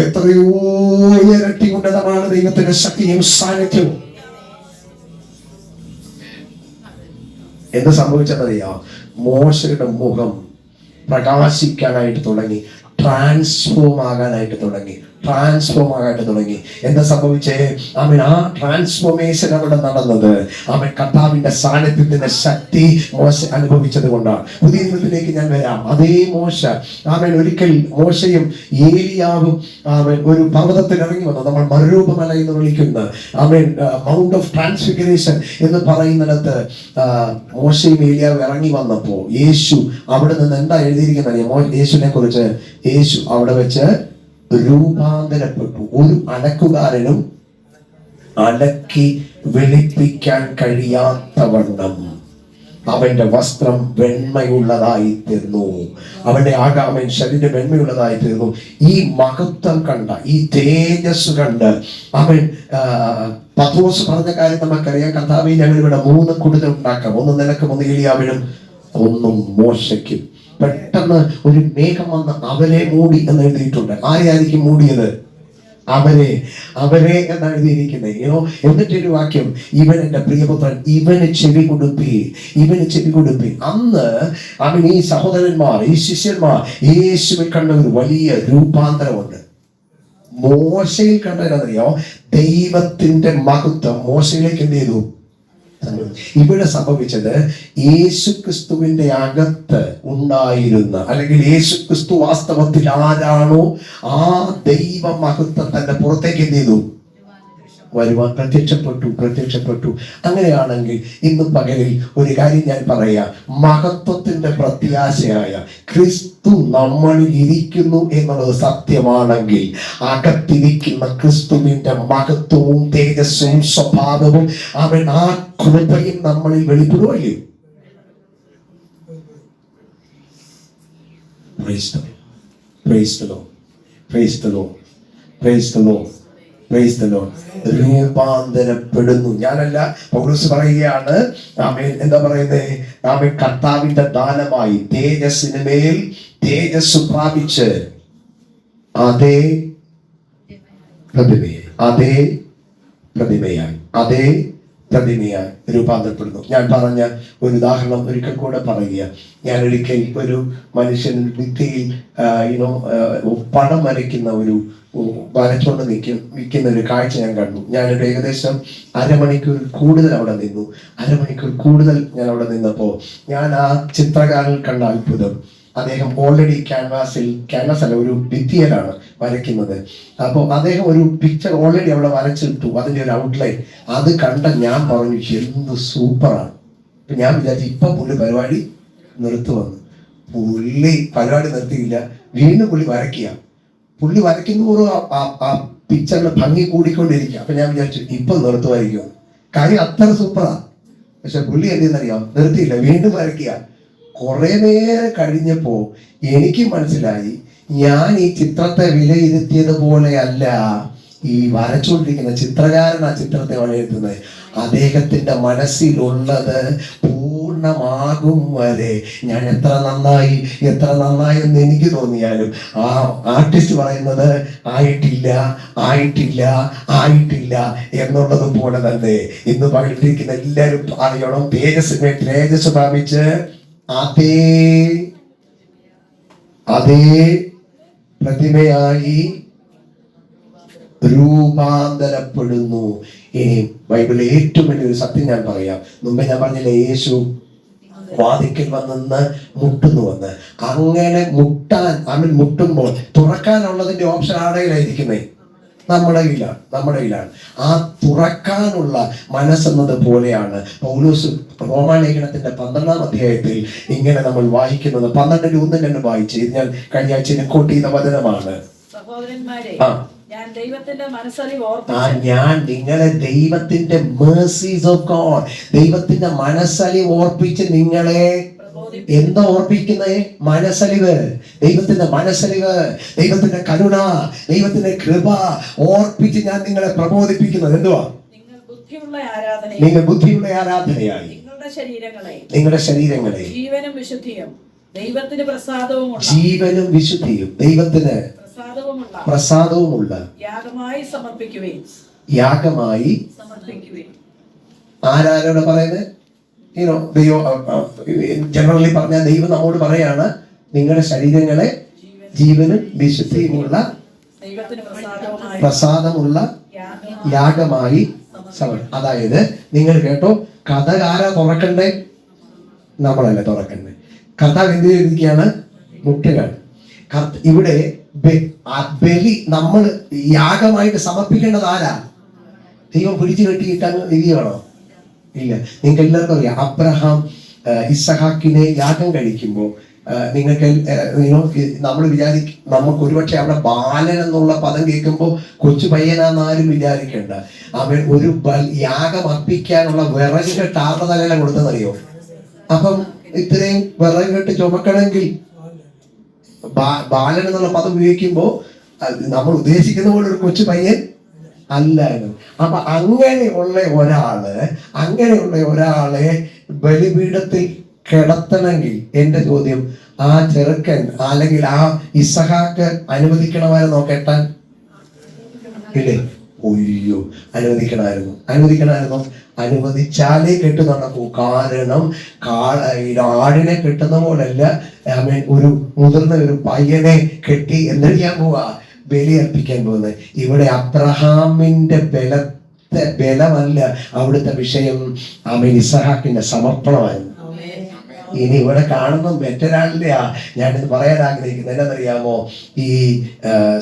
എത്രയോ ഇരട്ടി ഉന്നതമാണ് ദൈവത്തിന്റെ ശക്തിയും സാന്നിധ്യവും. എന്ത് സംഭവിച്ചതറിയാം? മോശയുടെ മുഖം പ്രകാശിക്കാനായിട്ട് തുടങ്ങി, ട്രാൻസ്ഫോം ആകാനായിട്ട് തുടങ്ങി. എന്താ സംഭവിച്ചേ? ആ ട്രാൻസ്ഫോർമേഷൻ അവിടെ നടന്നത് കർത്താവിന്റെ സാന്നിധ്യത്തിന്റെ ശക്തി മോശ അനുഭവിച്ചത് കൊണ്ടാണ്. പുതിയ നിയമത്തിലേക്ക് ഞാൻ വരാം. അതേ മോശ ഒരിക്കൽ മോശയും ഏലിയാവും ഒരു പർവ്വതത്തിൽ ഇറങ്ങി വന്നു. നമ്മൾ മറുരൂപമല എന്ന് വിളിക്കുന്ന മൗണ്ട് ഓഫ് ട്രാൻസ്ഫിഗറേഷൻ എന്ന് പറയുന്നിടത്ത് മോശയും ഏലിയാവും ഇറങ്ങി വന്നപ്പോ യേശു അവിടെ നിന്ന് എന്താ എഴുതിയിരിക്കുന്നത്? യേശുവിനെ കുറിച്ച് യേശു അവിടെ വെച്ച് രൂപാന്തരപ്പെട്ടു. ഒരു അലക്കുകാരനും അലക്കി വെളുപ്പിക്കാൻ കഴിയാത്തവണ്ണം അവന്റെ വസ്ത്രം വെണ്മയുള്ളതായി തീർന്നു. അവന്റെ ശരീരം വെണ്മയുള്ളതായി തീർന്നു. ഈ മഹത്വം കണ്ട, ഈ തേജസ് കണ്ട് പത്രോസ് പറഞ്ഞ കാര്യം നമുക്കറിയാം. കർത്താവേ, ഞങ്ങൾ ഇവിടെ 3 കുടിൽ ഉണ്ടാക്കാം, ഒന്ന് നിനക്കും, ഒന്ന് ഏലിയാവിനും, ഒന്നും മോശയ്ക്കും. പെട്ടെന്ന് ഒരു മേഘം വന്ന് അവരെ മൂടി എന്ന് എഴുതിയിട്ടുണ്ട്. ആരെയായിരിക്കും മൂടിയത്? അവരെ എന്ന് എഴുതിയിരിക്കുന്നത്. എന്നിട്ടൊരു വാക്യം, ഇവൻ എന്റെ പ്രിയപുത്രൻ, ഇവന് ചെവി കൊടുപ്പി. അന്ന് ഈ സഹോദരന്മാർ, ഈ ശിഷ്യന്മാർ യേശുവിൽ കണ്ട ഒരു വലിയ രൂപാന്തരമുണ്ട്. മോശയിൽ കണ്ടതറിയോ? ദൈവത്തിന്റെ മഹത്വം മോശയിലേക്ക് എന്ത് ചെയ്തു? ഇവിടെ സംഭവിച്ചത് യേശുക്രിസ്തുവിന്റെ അകത്ത് ഉണ്ടായിരുന്ന, അല്ലെങ്കിൽ യേശുക്രിസ്തു വാസ്തവത്തിൽ ആരാണോ ആ ദൈവ മഹത്വം തന്റെ പുറത്തേക്ക് എന്ത് ചെയ്തു? വരുവാൻ പ്രത്യക്ഷപ്പെട്ടു. അങ്ങനെയാണെങ്കിൽ ഇന്ന് പകലിൽ ഒരു കാര്യം ഞാൻ പറയാം. മഹത്വത്തിന്റെ പ്രത്യാശയായ ക്രിസ്തു നമ്മളിൽ ഇരിക്കുന്നു എന്നുള്ളത് സത്യമാണെങ്കിൽ അകത്തിരിക്കുന്ന ക്രിസ്തുവിന്റെ മഹത്വവും തേജസ്സും സ്വഭാവവും ആ കൃപയും നമ്മളിൽ വെളിപ്പെടുകയും. രൂപാന്തരപ്പെടുന്നു. ഞാനല്ല, പൗലോസ് പറയുകയാണ്. എന്താ പറയുന്നത്? കർത്താവിന്റെ ദാനമായി തേജസ്സിന് മേൽ തേജസ് പ്രാപിച്ച് അതേ പ്രതിമയെ, അതേ പ്രതിമയായി രൂപാന്തരപ്പെടുന്നു. ഞാൻ പറഞ്ഞ ഒരു ഉദാഹരണം ഒരിക്കൽ കൂടെ പറയുക. ഞാൻ ഒരിക്കൽ ഒരു മനുഷ്യൻ ഭിത്തിയിൽ പടം വരച്ചുകൊണ്ട് നിൽക്കുന്ന ഒരു കാഴ്ച ഞാൻ കണ്ടു. ഞാനൊരു ഏകദേശം അരമണിക്കൂർ കൂടുതൽ അവിടെ നിന്നു. ഞാൻ അവിടെ നിന്നപ്പോൾ ഞാൻ ആ ചിത്രകാരൻ കണ്ട അത്ഭുതം. അദ്ദേഹം ഓൾറെഡി ക്യാൻവാസ് അല്ല, ഒരു ഭിത്തിയിലാണ് വരയ്ക്കുന്നത്. അപ്പോൾ അദ്ദേഹം ഒരു പിക്ചർ ഓൾറെഡി അവിടെ വരച്ചിട്ടു, അതിൻ്റെ ഒരു ഔട്ട്ലൈൻ. അത് കണ്ട ഞാൻ പറഞ്ഞു, എന്ത് സൂപ്പറാണ്. ഇപ്പം ഞാൻ വിചാരിച്ചു ഇപ്പം പുള്ളി പരിപാടി നിർത്തുവന്നു. പുള്ളി പരിപാടി നിർത്തിയില്ല, വീണ്ടും പുള്ളി വരയ്ക്കുന്നതോറും ആ പിക്ചറിന്റെ ഭംഗി കൂടിക്കൊണ്ടിരിക്കുക. അപ്പം ഞാൻ വിചാരിച്ചു ഇപ്പം നിർത്തുമായിരിക്കും, കാര്യം അത്ര സൂപ്പറാണ്. പക്ഷെ പുള്ളി എന്തെന്നറിയാം, നിർത്തിയില്ല, വീണ്ടും വരയ്ക്കുക. കുറെ നേരം കഴിഞ്ഞപ്പോ എനിക്ക് മനസ്സിലായി, ഞാൻ ഈ ചിത്രത്തെ വിലയിരുത്തിയത് പോലെയല്ല ഈ വരച്ചുകൊണ്ടിരിക്കുന്ന ചിത്രകാരൻ ആ ചിത്രത്തെ വിലയിരുത്തുന്നത്. അദ്ദേഹത്തിന്റെ മനസ്സിലുള്ളത് പൂർണ്ണമാകും വരെ ഞാൻ എത്ര നന്നായി എന്ന് എനിക്ക് തോന്നിയാലും ആ ആർട്ടിസ്റ്റ് പറയുന്നത് ആയിട്ടില്ല എന്നുള്ളത് പോലെ തന്നെ ഇന്ന് പഠിപ്പിക്കുന്ന എല്ലാവരും അറിയണം, തേജസ് പ്രാപിച്ച് അതേ പ്രതിമയായി രൂപാന്തരപ്പെടുന്നു. ഇനി ബൈബിളിലെ ഏറ്റവും വലിയൊരു സത്യം ഞാൻ പറയാം. മുമ്പേ ഞാൻ പറഞ്ഞില്ലേ, യേശു വാതിക്കൽ വന്ന് മുട്ടുന്നുവെന്ന്. അങ്ങനെ മുട്ടുമ്പോൾ തുറക്കാനുള്ളതിന്റെ ഓപ്ഷൻ ആടെയിലായിരിക്കുന്നേ, നമ്മുടെ കയ്യിലാണ്. ആ തുറക്കാനുള്ള മനസ്സെന്നത് പോലെയാണ് പൗലോസ് റോമാലേഖനത്തിന്റെ 12-ാം അധ്യായത്തിൽ ഇങ്ങനെ നമ്മൾ വായിക്കുന്നത്. 12:1-2 വായിച്ച്, ഇത് ഞാൻ കഴിഞ്ഞ ആഴ്ച കോട്ട് ചെയ്ത വചനമാണ്. സഹോദരന്മാരെ, ഞാൻ നിങ്ങളെ ദൈവത്തിന്റെ mercies of God, ദൈവത്തിന്റെ മനസ്സലിവ് ഓർപ്പിച്ച് നിങ്ങളെ എന്താ ഓർപ്പിക്കുന്നത്? ദൈവത്തിന്റെ മനസ്സലിവ്, ദൈവത്തിന്റെ കരുണ, ദൈവത്തിന്റെ കൃപ ഓർപ്പിച്ച് ഞാൻ നിങ്ങളെ പ്രബോധിപ്പിക്കുന്നത്. എന്തുവാ? നിങ്ങൾ ബുദ്ധിയുള്ള ആരാധനയായി നിങ്ങളുടെ ശരീരങ്ങളെ ജീവനും വിശുദ്ധിയും ദൈവത്തിന് പ്രസാദവുമുള്ള യാഗമായി സമർപ്പിക്കുവിൻ. ആരാരോട് പറയുന്നത്? ജനറലി പറഞ്ഞാൽ ദൈവം നമ്മോട് പറയാണ്, നിങ്ങളുടെ ശരീരങ്ങളെ ജീവനും വിശുദ്ധിയുമുള്ള പ്രസാദമുള്ള യാഗമായി സമർപ്പിക്കും. അതായത് നിങ്ങൾ കേട്ടോ, കഥ ആരാ തുറക്കണ്ടേ? നമ്മളല്ലേ തുറക്കണ്ടേ. കഥ എന്ത് ചെയ്തിരിക്കുകയാണ്? മുട്ടുകയാണ്. ഇവിടെ ബലി നമ്മൾ യാഗമായിട്ട് സമർപ്പിക്കേണ്ടത് ആരാ? ദൈവം പിടിച്ചു കെട്ടിയിട്ടാണ് ഇരിക്കുകയാണോ? ഇല്ല. നിങ്ങൾക്ക് എല്ലാവർക്കും അറിയാം, അബ്രഹാം ഇസഹാക്കിനെ യാഗം കഴിക്കുമ്പോൾ നിങ്ങൾക്ക് നമ്മൾ നമുക്ക് ഒരുപക്ഷെ അവിടെ ബാലൻ എന്നുള്ള പദം കേൾക്കുമ്പോൾ കൊച്ചു പയ്യനാന്നാരും വിചാരിക്കേണ്ട. അവൻ ഒരു യാഗം അർപ്പിക്കാനുള്ള വിറക് കെട്ട് ആരുടെ തലയില കൊടുത്തെന്നറിയോ? അപ്പം ഇത്രയും വിറക് കെട്ട് ചുമക്കണമെങ്കിൽ ബാലൻ എന്നുള്ള പദം ഉപയോഗിക്കുമ്പോൾ നമ്മൾ ഉദ്ദേശിക്കുന്ന പോലെ ഒരു കൊച്ചു പയ്യൻ അല്ലായിരുന്നു. അപ്പൊ അങ്ങനെയുള്ള ഒരാളെ ബലിപീഠത്തിൽ കിടത്തണമെങ്കിൽ എന്റെ ചോദ്യം, ആ ചെറുക്കൻ അല്ലെങ്കിൽ ആ ഇസഹാക്ക് അനുവദിക്കണമായിരുന്നോ കെട്ടാൻ? ഇല്ലേ? ഒയ്യോ, അനുവദിക്കണമായിരുന്നു. അനുവദിച്ചാലേ കെട്ടു നടക്കൂ. കാരണം ആടിനെ കെട്ടുന്ന പോലല്ല ഒരു മുതിർന്ന ഒരു പയ്യനെ കെട്ടി എന്ത് ചെയ്യാൻ പോവാ? ബലി അർപ്പിക്കാൻ പോകുന്നത്. ഇവിടെ അബ്രഹാമിന്റെ ബലമല്ല അവിടുത്തെ വിഷയം, ഇസഹാക്കിന്റെ സമർപ്പണമായിരുന്നു. ഇനി ഇവിടെ കാണുന്ന മറ്റൊരാളില്ല. ഞാനിത് പറയാൻ ആഗ്രഹിക്കുന്നത് എന്നറിയാമോ? ഈ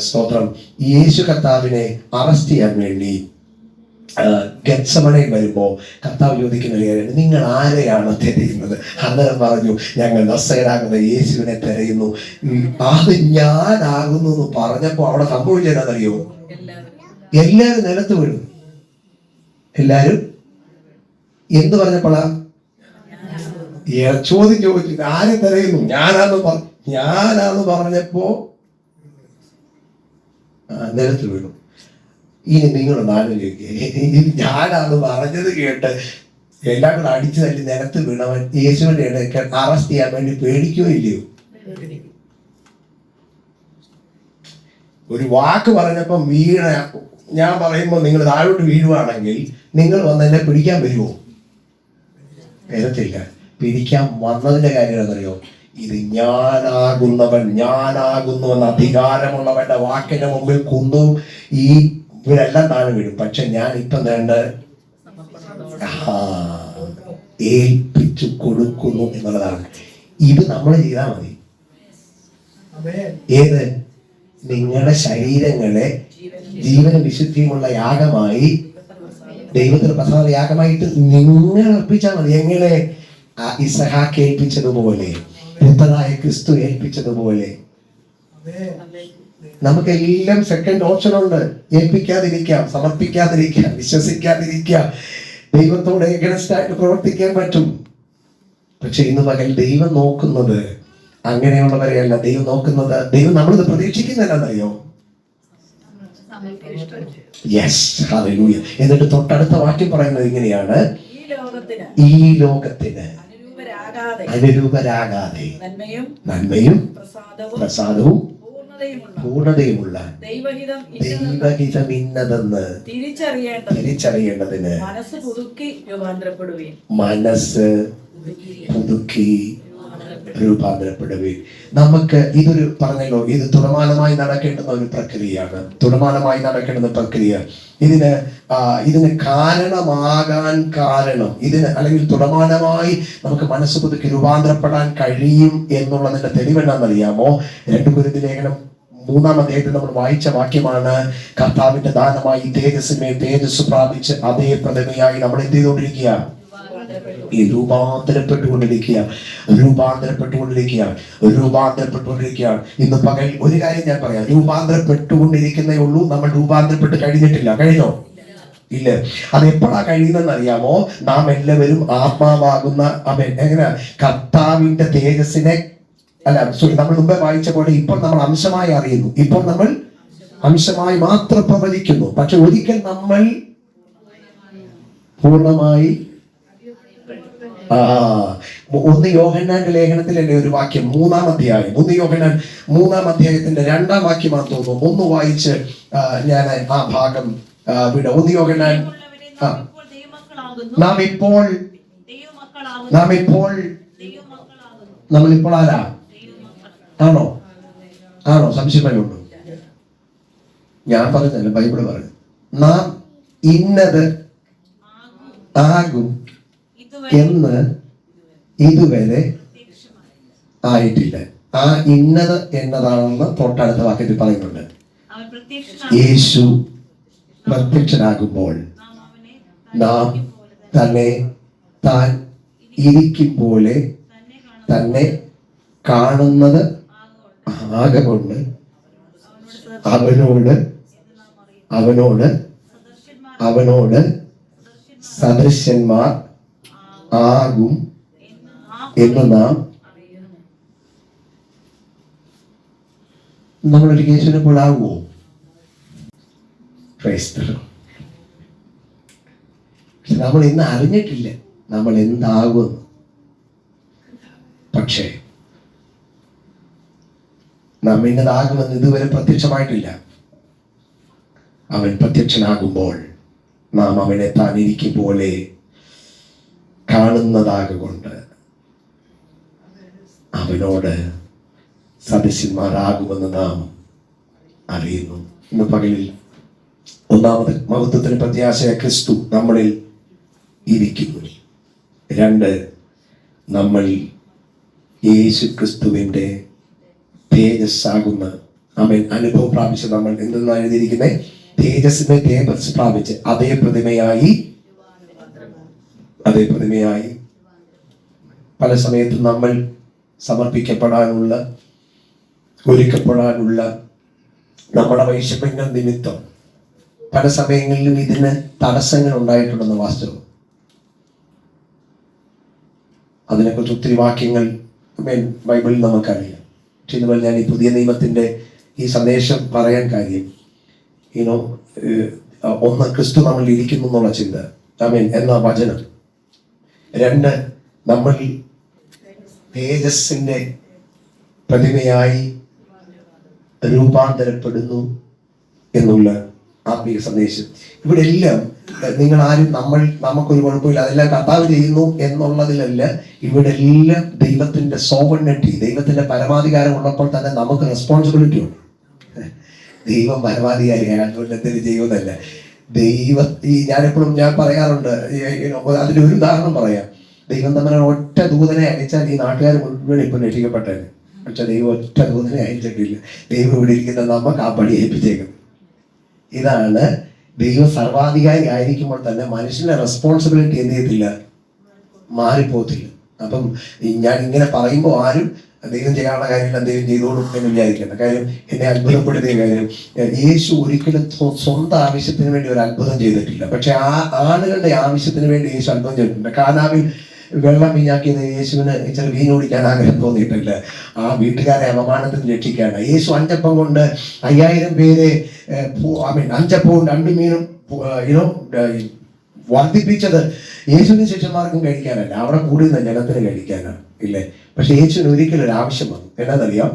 സ്തോത്രം, യേശു കർത്താവിനെ അറസ്റ്റ് ചെയ്യാൻ വേണ്ടി ഗെത്സമനയിൽ വരുമ്പോ കർത്താവ് ചോദിക്കുന്ന കാര്യം, നിങ്ങൾ ആരെയാണ് തിരയുന്നത്? അന്നേരം പറഞ്ഞു, ഞങ്ങൾ നസ്സയനാകുന്ന യേശുവിനെ തിരയുന്നു. അത് ഞാനാകുന്നു എന്ന് പറഞ്ഞപ്പോ അവിടെ സംഭവിച്ചതെന്നറിയോ? എല്ലാരും നിലത്ത് വീണു. എല്ലാരും എന്ത് പറഞ്ഞപ്പോഴാ? ചോദ്യം ചോദിച്ചു, ആരെ തിരയുന്നു? ഞാനാന്ന് പറഞ്ഞപ്പോ നിലത്ത് വീണു. ഇനി നിങ്ങളൊന്ന് ആലോചിക്കുക, ഞാനാണ് പറഞ്ഞത് കേട്ട് എല്ലാം കൂടെ അടിച്ചു തല്ലി നിലത്ത് വീണവൻ യേശുവിന്റെ ഇടയ്ക്ക് അറസ്റ്റ് ചെയ്യാൻ വേണ്ടി പേടിക്കുകയോ ഇല്ലയോ? ഒരു വാക്ക് പറഞ്ഞപ്പോ ഞാൻ പറയുമ്പോൾ നിങ്ങൾ താഴോട്ട് വീഴുവാണെങ്കിൽ നിങ്ങൾ വന്ന് എന്നെ പിടിക്കാൻ വരുമോ? വരത്തില്ല. പിടിക്കാൻ വന്നതിന്റെ കാര്യം എന്നറിയോ? ഇത് ഞാനാകുന്നവൻ, ഞാനാകുന്നുവെന്ന അധികാരമുള്ളവന്റെ വാക്കിന്റെ മുമ്പിൽ കുന്തും ഈ ഇവരെല്ലാം താഴെ വീഴും. പക്ഷെ ഞാൻ ഇപ്പം വേണ്ട ഏൽപ്പിച്ചു കൊടുക്കുന്നു എന്നുള്ളതാണ്. ഇത് നമ്മൾ ചെയ്താൽ മതി. ഏത്? നിങ്ങളുടെ ശരീരങ്ങളെ ജീവനും വിശുദ്ധിയുമുള്ള യാഗമായി, ദൈവത്തിന് പ്രസാദ യാഗമായിട്ട് നിങ്ങൾ അർപ്പിച്ചാൽ മതി. എങ്ങനെ? ഇസഹാക്ക് ഏൽപ്പിച്ചതുപോലെ, പുത്രനായ ക്രിസ്തു ഏൽപ്പിച്ചതുപോലെ. നമുക്കെല്ലാം സെക്കൻഡ് ഓപ്ഷൻ ഉണ്ട്. ഏൽപ്പിക്കാതിരിക്കാം, സമർപ്പിക്കാതിരിക്കാം, വിശ്വസിക്കാതിരിക്കാം, ദൈവത്തോട് എഗൻസ്റ്റ് ആയിട്ട് പ്രവർത്തിക്കാൻ പറ്റും. പക്ഷെ ഇന്ന് പകൽ ദൈവം നോക്കുന്നത് അങ്ങനെയുള്ളവരെയല്ല. ദൈവം നോക്കുന്നത്, ദൈവം നമ്മളിത് പ്രതീക്ഷിക്കുന്നില്ലെന്നറിയോ? Yes, hallelujah. എന്നിട്ട് തൊട്ടടുത്ത വാക്യം പറയുന്നത് ഇങ്ങനെയാണ്: ഈ ലോകത്തിന് അനുരൂപരാകാതെ നന്മയും പ്രസാദവും പൂർണ്ണതയുമുള്ള ദൈവഹിതം ഇന്നതെന്ന് തിരിച്ചറിയേണ്ടതിന് മനസ്സ് പുതുക്കി രൂപാന്തരപ്പെടുവേ. നമുക്ക് ഇതൊരു പറഞ്ഞല്ലോ, ഇത് തുടർമാനമായി നടക്കേണ്ടുന്ന ഒരു പ്രക്രിയയാണ്. തുടർമാനമായി നടക്കേണ്ടുന്ന പ്രക്രിയ. ഇതിന് കാരണമാകാൻ കാരണം അല്ലെങ്കിൽ തുടർമാനമായി നമുക്ക് മനസ്സ് പുതുക്കി രൂപാന്തരപ്പെടാൻ കഴിയും എന്നുള്ളതിന്റെ തെളിവെന്നാണെന്നറിയാമോ? 2 കൊരിന്ത്യർ ലേഖനം 3-ാം അധ്യായത്തിൽ നമ്മൾ വായിച്ച വാക്യമാണ്: കർത്താവിന്റെ ദാനമായി തേജസ്സിനെ തേജസ് പ്രാപിച്ച് അതേ പ്രതിമയായി നമ്മൾ എന്ത് ചെയ്തുകൊണ്ടിരിക്കുക? രൂപാന്തരപ്പെട്ടുകൊണ്ടിരിക്കുക. ഇന്ന് പകൽ ഒരു കാര്യം ഞാൻ പറയാം: രൂപാന്തരപ്പെട്ടുകൊണ്ടിരിക്കുന്നേ ഉള്ളൂ. നമ്മൾ രൂപാന്തരപ്പെട്ട് കഴിഞ്ഞിട്ടില്ല. കഴിഞ്ഞോ? ഇല്ല. അത് എപ്പോഴാ കഴിയുന്നതെന്ന് അറിയാമോ? നാം എല്ലാവരും ആത്മാവാകുന്ന എങ്ങനെ കർത്താവിന്റെ തേജസ്സിനെ നമ്മൾ മുമ്പേ വായിച്ച പോലെ ഇപ്പോൾ നമ്മൾ അംശമായി അറിയുന്നു. ഇപ്പോൾ നമ്മൾ അംശമായി മാത്രം പ്രവചിക്കുന്നു. പക്ഷെ ഒരിക്കൽ നമ്മൾ പൂർണ്ണമായി 1 യോഹന്നാന്റെ ലേഖനത്തിലല്ലേ ഒരു വാക്യം, 3-ാം അധ്യായം, 1 യോഹന്നാൻ 3-ാം അധ്യായത്തിന്റെ 2-ാം വാക്യമാണെന്ന് തോന്നുന്നു. ഒന്ന് വായിച്ച് ഞാൻ ആ ഭാഗം വിടാം. 1 യോഹന്നാൻ നമ്മളിപ്പോൾ ആരാ? ആണോ? സംശയമുണ്ടോ? ഞാൻ പറഞ്ഞല്ല, ബൈബിള് പറഞ്ഞു. നാം ഇന്നത് ആകും എന്ന് ഇതുവരെ ആയിട്ടില്ല. ആ ഇന്നത് എന്നതാണെന്ന് തൊട്ടടുത്ത വാക്യത്തിൽ പറയുന്നുണ്ട്. യേശു പ്രത്യക്ഷനാകുമ്പോൾ നാം തന്നെ താൻ ഇരിക്കും പോലെ തന്നെ കാണുന്നത് ആകൊണ്ട് അവനോട് സദൃശന്മാർ ആകും എന്ന് നമ്മളൊരു യേശുവിനെ പോലെ ആകുമോ? നമ്മൾ ഇന്ന് അറിഞ്ഞിട്ടില്ല നമ്മൾ എന്താകുമെന്ന്. പക്ഷേ നാം ഇന്നതാകുമെന്ന് ഇതുവരെ പ്രത്യക്ഷമായിട്ടില്ല. അവൻ പ്രത്യക്ഷനാകുമ്പോൾ നാം അവനെ താൻ ഇരിക്കും പോലെ കാണുന്നതാകൊണ്ട് അവനോട് സദൃശന്മാരാകുമെന്ന് നാം അറിയുന്നു. ഇന്ന് പകലിൽ ഒന്നാമത് മഹത്വത്തിന് പ്രത്യാശയായ ക്രിസ്തു നമ്മളിൽ ഇരിക്കുന്നു. 2, നമ്മൾ യേശു ക്രിസ്തുവിന്റെ തേജസ്സാകുന്ന അവൻ അനുഭവം പ്രാപിച്ച് നമ്മൾ എന്തെന്നാണ് എഴുതിയിരിക്കുന്നത്? തേജസ്സിനെ തേജസ് പ്രാപിച്ച് അതേ പ്രതിമയായി പല സമയത്തും നമ്മൾ സമർപ്പിക്കപ്പെടാനുള്ള, ഒരുക്കപ്പെടാനുള്ള നമ്മുടെ വൈഷമ്യങ്ങൾ നിമിത്തം പല സമയങ്ങളിലും ഇതിന് തടസ്സങ്ങൾ ഉണ്ടായിട്ടുണ്ടെന്ന് വാസ്തവം. അതിനെക്കുറിച്ച് ഒത്തിരി വാക്യങ്ങൾ ബൈബിളിൽ നമുക്കറിയാം. പക്ഷെ ഇതുപോലെ ഞാൻ ഈ പുതിയ നിയമത്തിന്റെ ഈ സന്ദേശം പറയാൻ കാര്യം, ഒന്ന് ക്രിസ്തു നമ്മളിൽ ഇരിക്കുന്നു എന്നുള്ള ചിന്ത, എന്ന വചനം. 2, നമ്മൾ തേജസ്സിന്റെ പ്രതിമയായി രൂപാന്തരപ്പെടുന്നു എന്നുള്ള ആത്മീയ സന്ദേശം. ഇവിടെ എല്ലാം നിങ്ങൾ ആരും നമുക്കൊരു കുഴപ്പമില്ല, അതെല്ലാം കർത്താവ് ചെയ്യുന്നു എന്നുള്ളതിലല്ല. ഇവിടെ എല്ലാം ദൈവത്തിന്റെ സോവറിനിറ്റി, ദൈവത്തിന്റെ പരമാധികാരം ഉള്ളപ്പോൾ തന്നെ നമുക്ക് റെസ്പോൺസിബിലിറ്റി ഉണ്ട്. ദൈവം പരമാധികാരിയാണ്, അതുകൊണ്ട് എന്തെങ്കിലും ചെയ്യുന്നതല്ല. ഞാൻ പറയാറുണ്ട്, അതിന്റെ ഒരു ഉദാഹരണം പറയാം. ദൈവം തമ്മിൽ ഒറ്റ ദൂതനെ അയച്ചാൽ ഈ നാട്ടുകാർ മുഴുവൻ ഇപ്പം രക്ഷിക്കപ്പെട്ടത്. പക്ഷെ ദൈവം ഒറ്റ ദൂതനെ അയച്ചിട്ടില്ല. ദൈവം ഇവിടെ ഇരിക്കുന്ന നമുക്ക് ആ പടി ഏൽപ്പിച്ചേക്കും. ഇതാണ് ദൈവം സർവാധികാരി ആയിരിക്കുമ്പോൾ തന്നെ മനുഷ്യന്റെ റെസ്പോൺസിബിലിറ്റി എന്ത് ചെയ്യത്തില്ല, മാറിപ്പോത്തില്ല. അപ്പം ഞാൻ ഇങ്ങനെ പറയുമ്പോൾ ആരും ദൈവം ചെയ്യാനുള്ള കാര്യങ്ങൾ ദൈവം ചെയ്തോളും എന്ന് വിചാരിക്കേണ്ട. കാര്യം എന്നെ അത്ഭുതപ്പെടുത്തിയ കാര്യം, യേശു ഒരിക്കലും സ്വന്തം ആവശ്യത്തിന് വേണ്ടി ഒരു അത്ഭുതം ചെയ്തിട്ടില്ല. പക്ഷെ ആ ആളുകളുടെ ആവശ്യത്തിന് വേണ്ടി യേശു അത്ഭുതം ചെയ്തിട്ടുണ്ട്. കാനാവിൽ വെള്ളം വീഞ്ഞാക്കിയത് യേശുവിന് ഇച്ചിരി വീഞ്ഞ് കുടിക്കാൻ ആഗ്രഹം തോന്നിയിട്ടില്ല, ആ വീട്ടുകാരെ അപമാനത്തിൽ രക്ഷിക്കാണ്. യേശു 5 അപ്പം കൊണ്ട് 5000 പേരെ 5 അപ്പവും 2 മീനും വർദ്ധിപ്പിച്ചത് യേശുവിന് ശിഷ്യന്മാർക്കും കഴിക്കാനല്ല, അവിടെ കൂടുന്ന ജനത്തിന് കഴിക്കാനാണ്, ഇല്ലേ? പക്ഷെ യേശുവിന് ഒരിക്കലും ഒരു ആവശ്യം വന്നു. എന്താണെന്നറിയാം?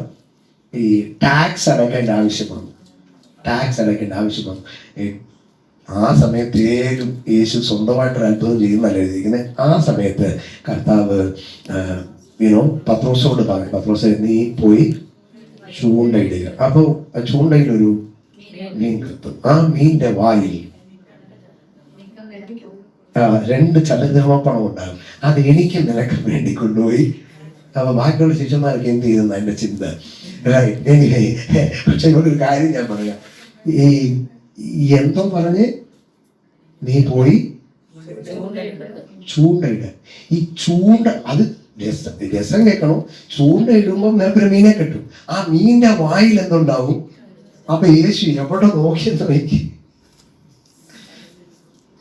ഈ ടാക്സ് അടയ്ക്കേണ്ട ആവശ്യം വന്നു. ആ സമയത്ത് യേശു സ്വന്തമായിട്ടൊരു അത്ഭുതം ചെയ്യുന്നല്ല എഴുതിയിരിക്കുന്നത്. ആ സമയത്ത് കർത്താവ് പത്രോസോട് പറഞ്ഞു, പത്രോസ് നീ പോയി ചൂണ്ടയിടുക. അപ്പൊ ചൂണ്ടയിലൊരു മീൻ കിട്ടും. ആ മീനിന്റെ വായിൽ 2 ചലദ്രമപ്പണം ഉണ്ടാകും. അത് എനിക്ക് നിനക്ക് വേണ്ടി കൊണ്ടുപോയി. അപ്പൊ ബാക്കിയുള്ള ശിഷ്യന്മാർക്ക് എന്ത് ചെയ്യുന്ന എന്റെ ചിന്ത. പക്ഷെ ഇവിടെ ഒരു കാര്യം ഞാൻ പറയാം, എന്തോ പറഞ്ഞ് നീ പോയി ചൂണ്ടയിട. ഈ ചൂണ്ട അത് രസം കേൾക്കണം. ചൂണ്ടയിടുമ്പോൾ നിനക്കൊരു മീനെ കിട്ടും. ആ മീനിന്റെ വായിൽ എന്തുണ്ടാവും? അപ്പൊ യേശു എവിടെ നോക്കിയെന്ന് നോക്കി,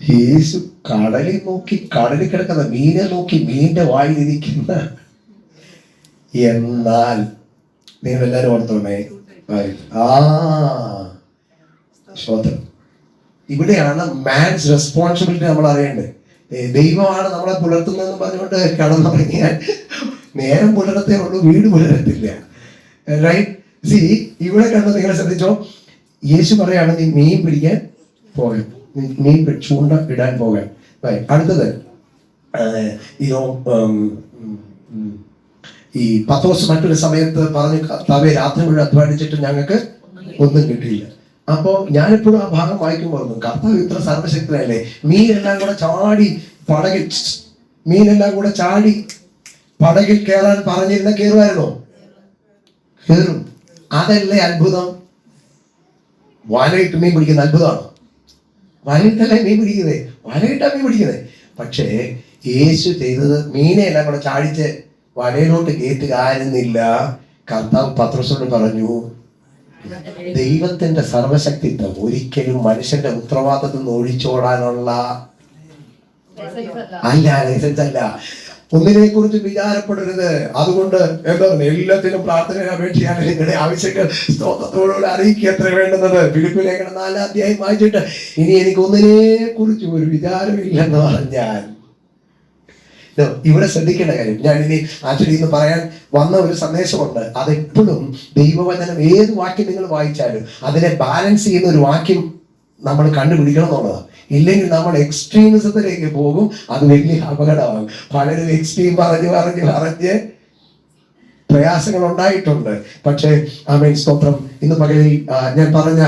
യേശു കടലിൽ നോക്കി, കടലിൽ കിടക്കുന്ന മീനെ നോക്കി, മീനിന്റെ വായിൽ ഇരിക്കുന്ന. എന്നാൽ നിങ്ങൾ എല്ലാവരും ഓർത്തോണേ, ശ്രോത്രം, ഇവിടെയാണ് മാൻസ് റെസ്പോൺസിബിലിറ്റി നമ്മൾ അറിയേണ്ടത്. ദൈവമാണ് നമ്മളെ പുലർത്തുന്നതെന്ന് പറഞ്ഞുകൊണ്ട് കടന്നുറങ്ങിയാൽ നേരം പുലരത്തേ ഉള്ളൂ, വീട് പുലരത്തില്ല. റൈറ്റ്? സി, ഇവിടെ കണ്ട് നിങ്ങൾ ശ്രദ്ധിച്ചോ, യേശു പറയാണ് നീ മീൻ പിടിക്കാൻ പോകാൻ, മീൻ ചൂണ്ട ഇടാൻ പോകാൻ. അടുത്തത് ഈ പത്രോസ് മറ്റൊരു സമയത്ത് പറഞ്ഞു, കർത്താവേ രാത്രി മുഴുവൻ അധ്വാനിച്ചിട്ട് ഞങ്ങൾക്ക് ഒന്നും കിട്ടിയില്ല. അപ്പോ ഞാനിപ്പോഴും ആ ഭാഗം വായിക്കുമ്പോൾ കർത്താവ് ഇത്ര സർവശക്തനല്ലേ, മീനെല്ലാം കൂടെ ചാടി പടകിൽ കയറാൻ പറഞ്ഞിരുന്ന കയറുമായിരുന്നോ? കയറും. അതല്ലേ അത്ഭുതം? വലയിട്ട് മീൻ പിടിക്കുന്ന അത്ഭുതമാണോ? വലയിട്ടല്ലേ മീൻ പിടിക്കുന്നത്, വലയിട്ടാ മീൻ പിടിക്കുന്നത്. പക്ഷേ യേശു ചെയ്തത് മീനെ എല്ലാം കൂടെ ചാടിച്ച് വലയിലോട്ട് കയറ്റുകാരുന്നില്ല. കർത്താവ് പത്രോസോട് പറഞ്ഞു, ദൈവത്തിന്റെ സർവശക്തിത്വം ഒരിക്കലും മനുഷ്യന്റെ ഉത്തരവാദിത്തത്തിൽ നിന്ന് ഒഴിച്ചോടാനുള്ള ലൈസൻസ് അല്ല. ഒന്നിനെ കുറിച്ച് വിചാരപ്പെടരുത്. അതുകൊണ്ട് എന്താ പറയുക, എല്ലാത്തിനും പ്രാർത്ഥന അപേക്ഷയാണ് നിങ്ങളുടെ ആവശ്യങ്ങൾ സ്തോത്രത്തോടുകൂടി അറിയിക്കുക എത്ര വേണ്ടുന്നത്. ഫിലിപ്പിയ ലേഖനം 4 അധ്യായം വായിച്ചിട്ട് ഇനി എനിക്ക് ഒന്നിനെ കുറിച്ച് ഒരു വിചാരമില്ലെന്ന് പറഞ്ഞാൽ, ഇവിടെ ശ്രദ്ധിക്കേണ്ട കാര്യം, ഞാൻ ഇനി ആക്ച്വലി ഇന്ന് പറയാൻ വന്ന ഒരു സന്ദേശമുണ്ട്. അതെപ്പോഴും ദൈവവചനം ഏത് വാക്യം നിങ്ങൾ വായിച്ചാലും അതിനെ ബാലൻസ് ചെയ്യുന്ന ഒരു വാക്യം നമ്മൾ കണ്ടുപിടിക്കണം എന്നുള്ളതാണ്. ഇല്ലെങ്കിൽ നമ്മൾ എക്സ്ട്രീമിസത്തിലേക്ക് പോകും, അത് വലിയ അപകടമാകും. പലരും എക്സ്ട്രീം പറഞ്ഞ് പ്രയാസങ്ങൾ ഉണ്ടായിട്ടുണ്ട്. പക്ഷേ ആമേൻ, സ്തോത്രം. ഇന്ന് പകലിൽ ഞാൻ പറഞ്ഞ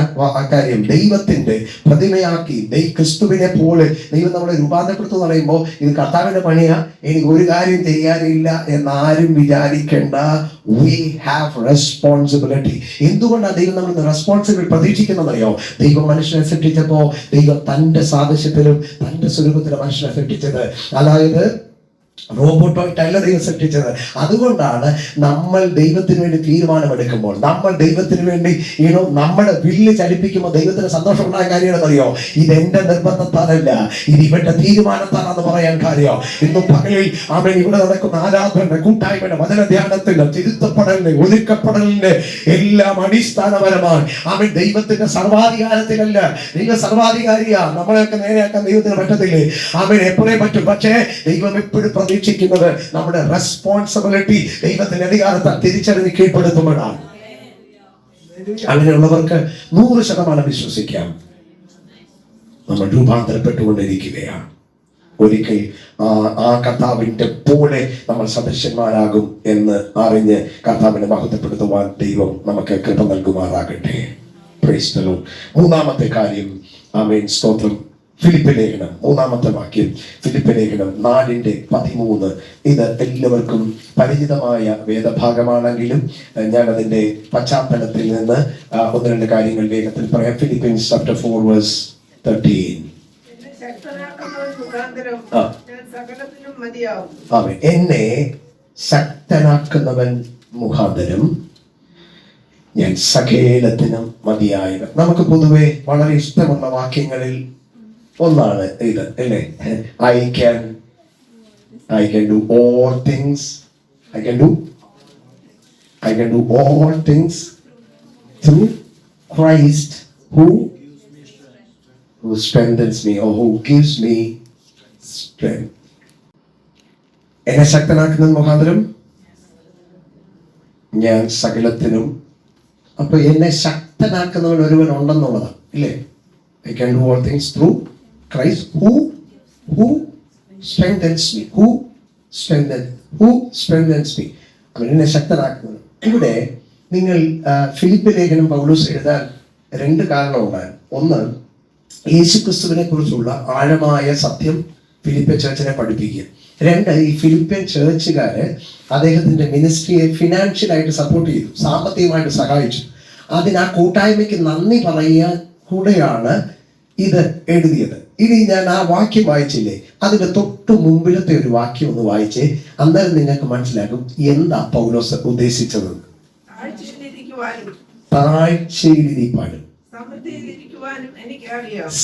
കാര്യം, ദൈവത്തിന്റെ പ്രതിമയാക്കി ക്രിസ്തുവിനെ പോലെ ദൈവം നമ്മളെ രൂപാന്തരപ്പെടുത്തുക എന്ന് പറയുമ്പോൾ ഇത് കർത്താവിന്റെ പണിയാ, എനിക്ക് ഒരു കാര്യം ചെയ്യാനില്ല എന്നാരും വിചാരിക്കേണ്ട. We have responsibility. എന്തുകൊണ്ടാണ് ദൈവം നമ്മൾ റെസ്പോൺസിബിലിറ്റി പ്രതീക്ഷിക്കുന്നതറിയോ? ദൈവം മനുഷ്യനെ സൃഷ്ടിച്ചപ്പോ ദൈവം തന്റെ സാദൃശ്യത്തിലും തന്റെ സ്വരൂപത്തിലും മനുഷ്യനെ സൃഷ്ടിച്ചത്. അതായത് റോബോട്ടായിട്ടല്ല ദൈവം സൃഷ്ടിച്ചത്. അതുകൊണ്ടാണ് നമ്മൾ ദൈവത്തിന് വേണ്ടി തീരുമാനമെടുക്കുമ്പോൾ, നമ്മൾ ദൈവത്തിന് വേണ്ടി നമ്മുടെ വില്ല് ചലിപ്പിക്കുമ്പോൾ ദൈവത്തിന് സന്തോഷം ഉണ്ടായ കാര്യമാണെന്നറിയോ? ഇത് എന്റെ നിർബന്ധത്താലല്ല, ഇത് ഇവന്റെ തീരുമാനത്താണെന്ന് പറയാൻ കാര്യം. ഇന്ന് പകലിൽ അവൻ ഇവിടെ നടക്കുന്ന ആരാധന കൂട്ടായ്മയുടെ വചനധ്യാനത്തിന്റെ തിരുത്തപ്പെടലിന്റെ ഒരുക്കപ്പെടലിന്റെ എല്ലാം അടിസ്ഥാനപരമാണ് അവൻ ദൈവത്തിന്റെ സർവാധികാരത്തിലല്ല. ദൈവം സർവാധികാരിയാ, നമ്മളെയൊക്കെ നേരെയാക്കാൻ ദൈവത്തിന് പറ്റത്തില്ലേ? അവൻ എപ്പോഴേ പറ്റും. പക്ഷേ ദൈവം എപ്പോഴും പ്രതീക്ഷിക്കുന്നത് നമ്മുടെ റെസ്പോൺസിബിലിറ്റി ദൈവത്തിന്റെ അധികാരത്താൽ തിരിച്ചറിഞ്ഞ് കീഴ്പ്പെടുത്തുമ്പോഴാണ്. അങ്ങനെയുള്ളവർക്ക് 100% വിശ്വസിക്കാം. നമ്മൾ രൂപാന്തരപ്പെട്ടുകൊണ്ടിരിക്കുകയാണ്. ഒരിക്കൽ ആ കർത്താവിന്റെ പോലെ നമ്മൾ സദൃശന്മാരാകും എന്ന് അറിഞ്ഞ് കർത്താവിനെ മഹത്വപ്പെടുത്തുവാൻ ദൈവം നമുക്ക് കൃപ നൽകുമാറാകട്ടെ. Praise the Lord. മൂന്നാമത്തെ കാര്യം, ആമേൻ, സ്തോത്രം, ഫിലിപ്പ് ലേഖനം 3-ാമത്തെ വാക്യം, ഫിലിപ്പ് ലേഖനം 4:13. ഇത് എല്ലാവർക്കും പരിചിതമായ വേദഭാഗമാണെങ്കിലും ഞാൻ അതിന്റെ പശ്ചാത്തലത്തിൽ നിന്ന് ഒന്ന് രണ്ട് കാര്യങ്ങൾ വേഗത്തിൽ പറയാം. Philippians chapter 4:13. എന്നെ ശക്തനാക്കുന്നവൻ മുഖാന്തരം ഞാൻ സകലത്തിനും മതിയായവൻ. നമുക്ക് പൊതുവെ വളരെ ഇഷ്ടമുള്ള വാക്യങ്ങളിൽ ഒന്നാണ് ഇത്, അല്ലേ? I can do all things. I can do all things through Christ who strengthens me, or who gives me strength. എന്നെ ശക്തനാക്കുന്ന മുഖാന്തരം ഞാൻ സകലത്തിനും. അപ്പൊ എന്നെ ശക്തനാക്കുന്നവൻ ഒരുവൻ ഉണ്ടെന്നുള്ളതാണ്, ഇല്ലേ? I can do all things through Christ who strengthens me. Who strengthens me. അവൻ എന്നെ ശക്തനാക്കുന്നത്. ഇവിടെ നിങ്ങൾ ഫിലിപ്പ് ലേഖനം പൗലോസ് എഴുതാൻ രണ്ട് കാരണമുണ്ടായിരുന്നു. ഒന്ന്, യേശുക്രിസ്തുവിനെ കുറിച്ചുള്ള ആഴമായ സത്യം ഫിലിപ്പിയൻ ചർച്ചിനെ പഠിപ്പിക്കുക. രണ്ട്, ഈ ഫിലിപ്പിയൻ ചർച്ചുകാര് അദ്ദേഹത്തിന്റെ മിനിസ്ട്രിയെ ഫിനാൻഷ്യലായിട്ട് സപ്പോർട്ട് ചെയ്തു, സാമ്പത്തികമായിട്ട് സഹായിച്ചു. അതിന് ആ കൂട്ടായ്മയ്ക്ക് നന്ദി പറയാൻ കൂടെയാണ് ഇത് എഴുതിയത്. ഇനി ഞാൻ ആ വാക്യം വായിച്ചില്ലേ, അതിന്റെ തൊട്ടു മുമ്പിലത്തെ ഒരു വാക്യം ഒന്ന് വായിച്ചേ. അന്നേരം നിങ്ങൾക്ക് മനസ്സിലാകും എന്താ പൗലോസ് ഉദ്ദേശിച്ചത്. താഴ്ചയിലിരിക്കാനും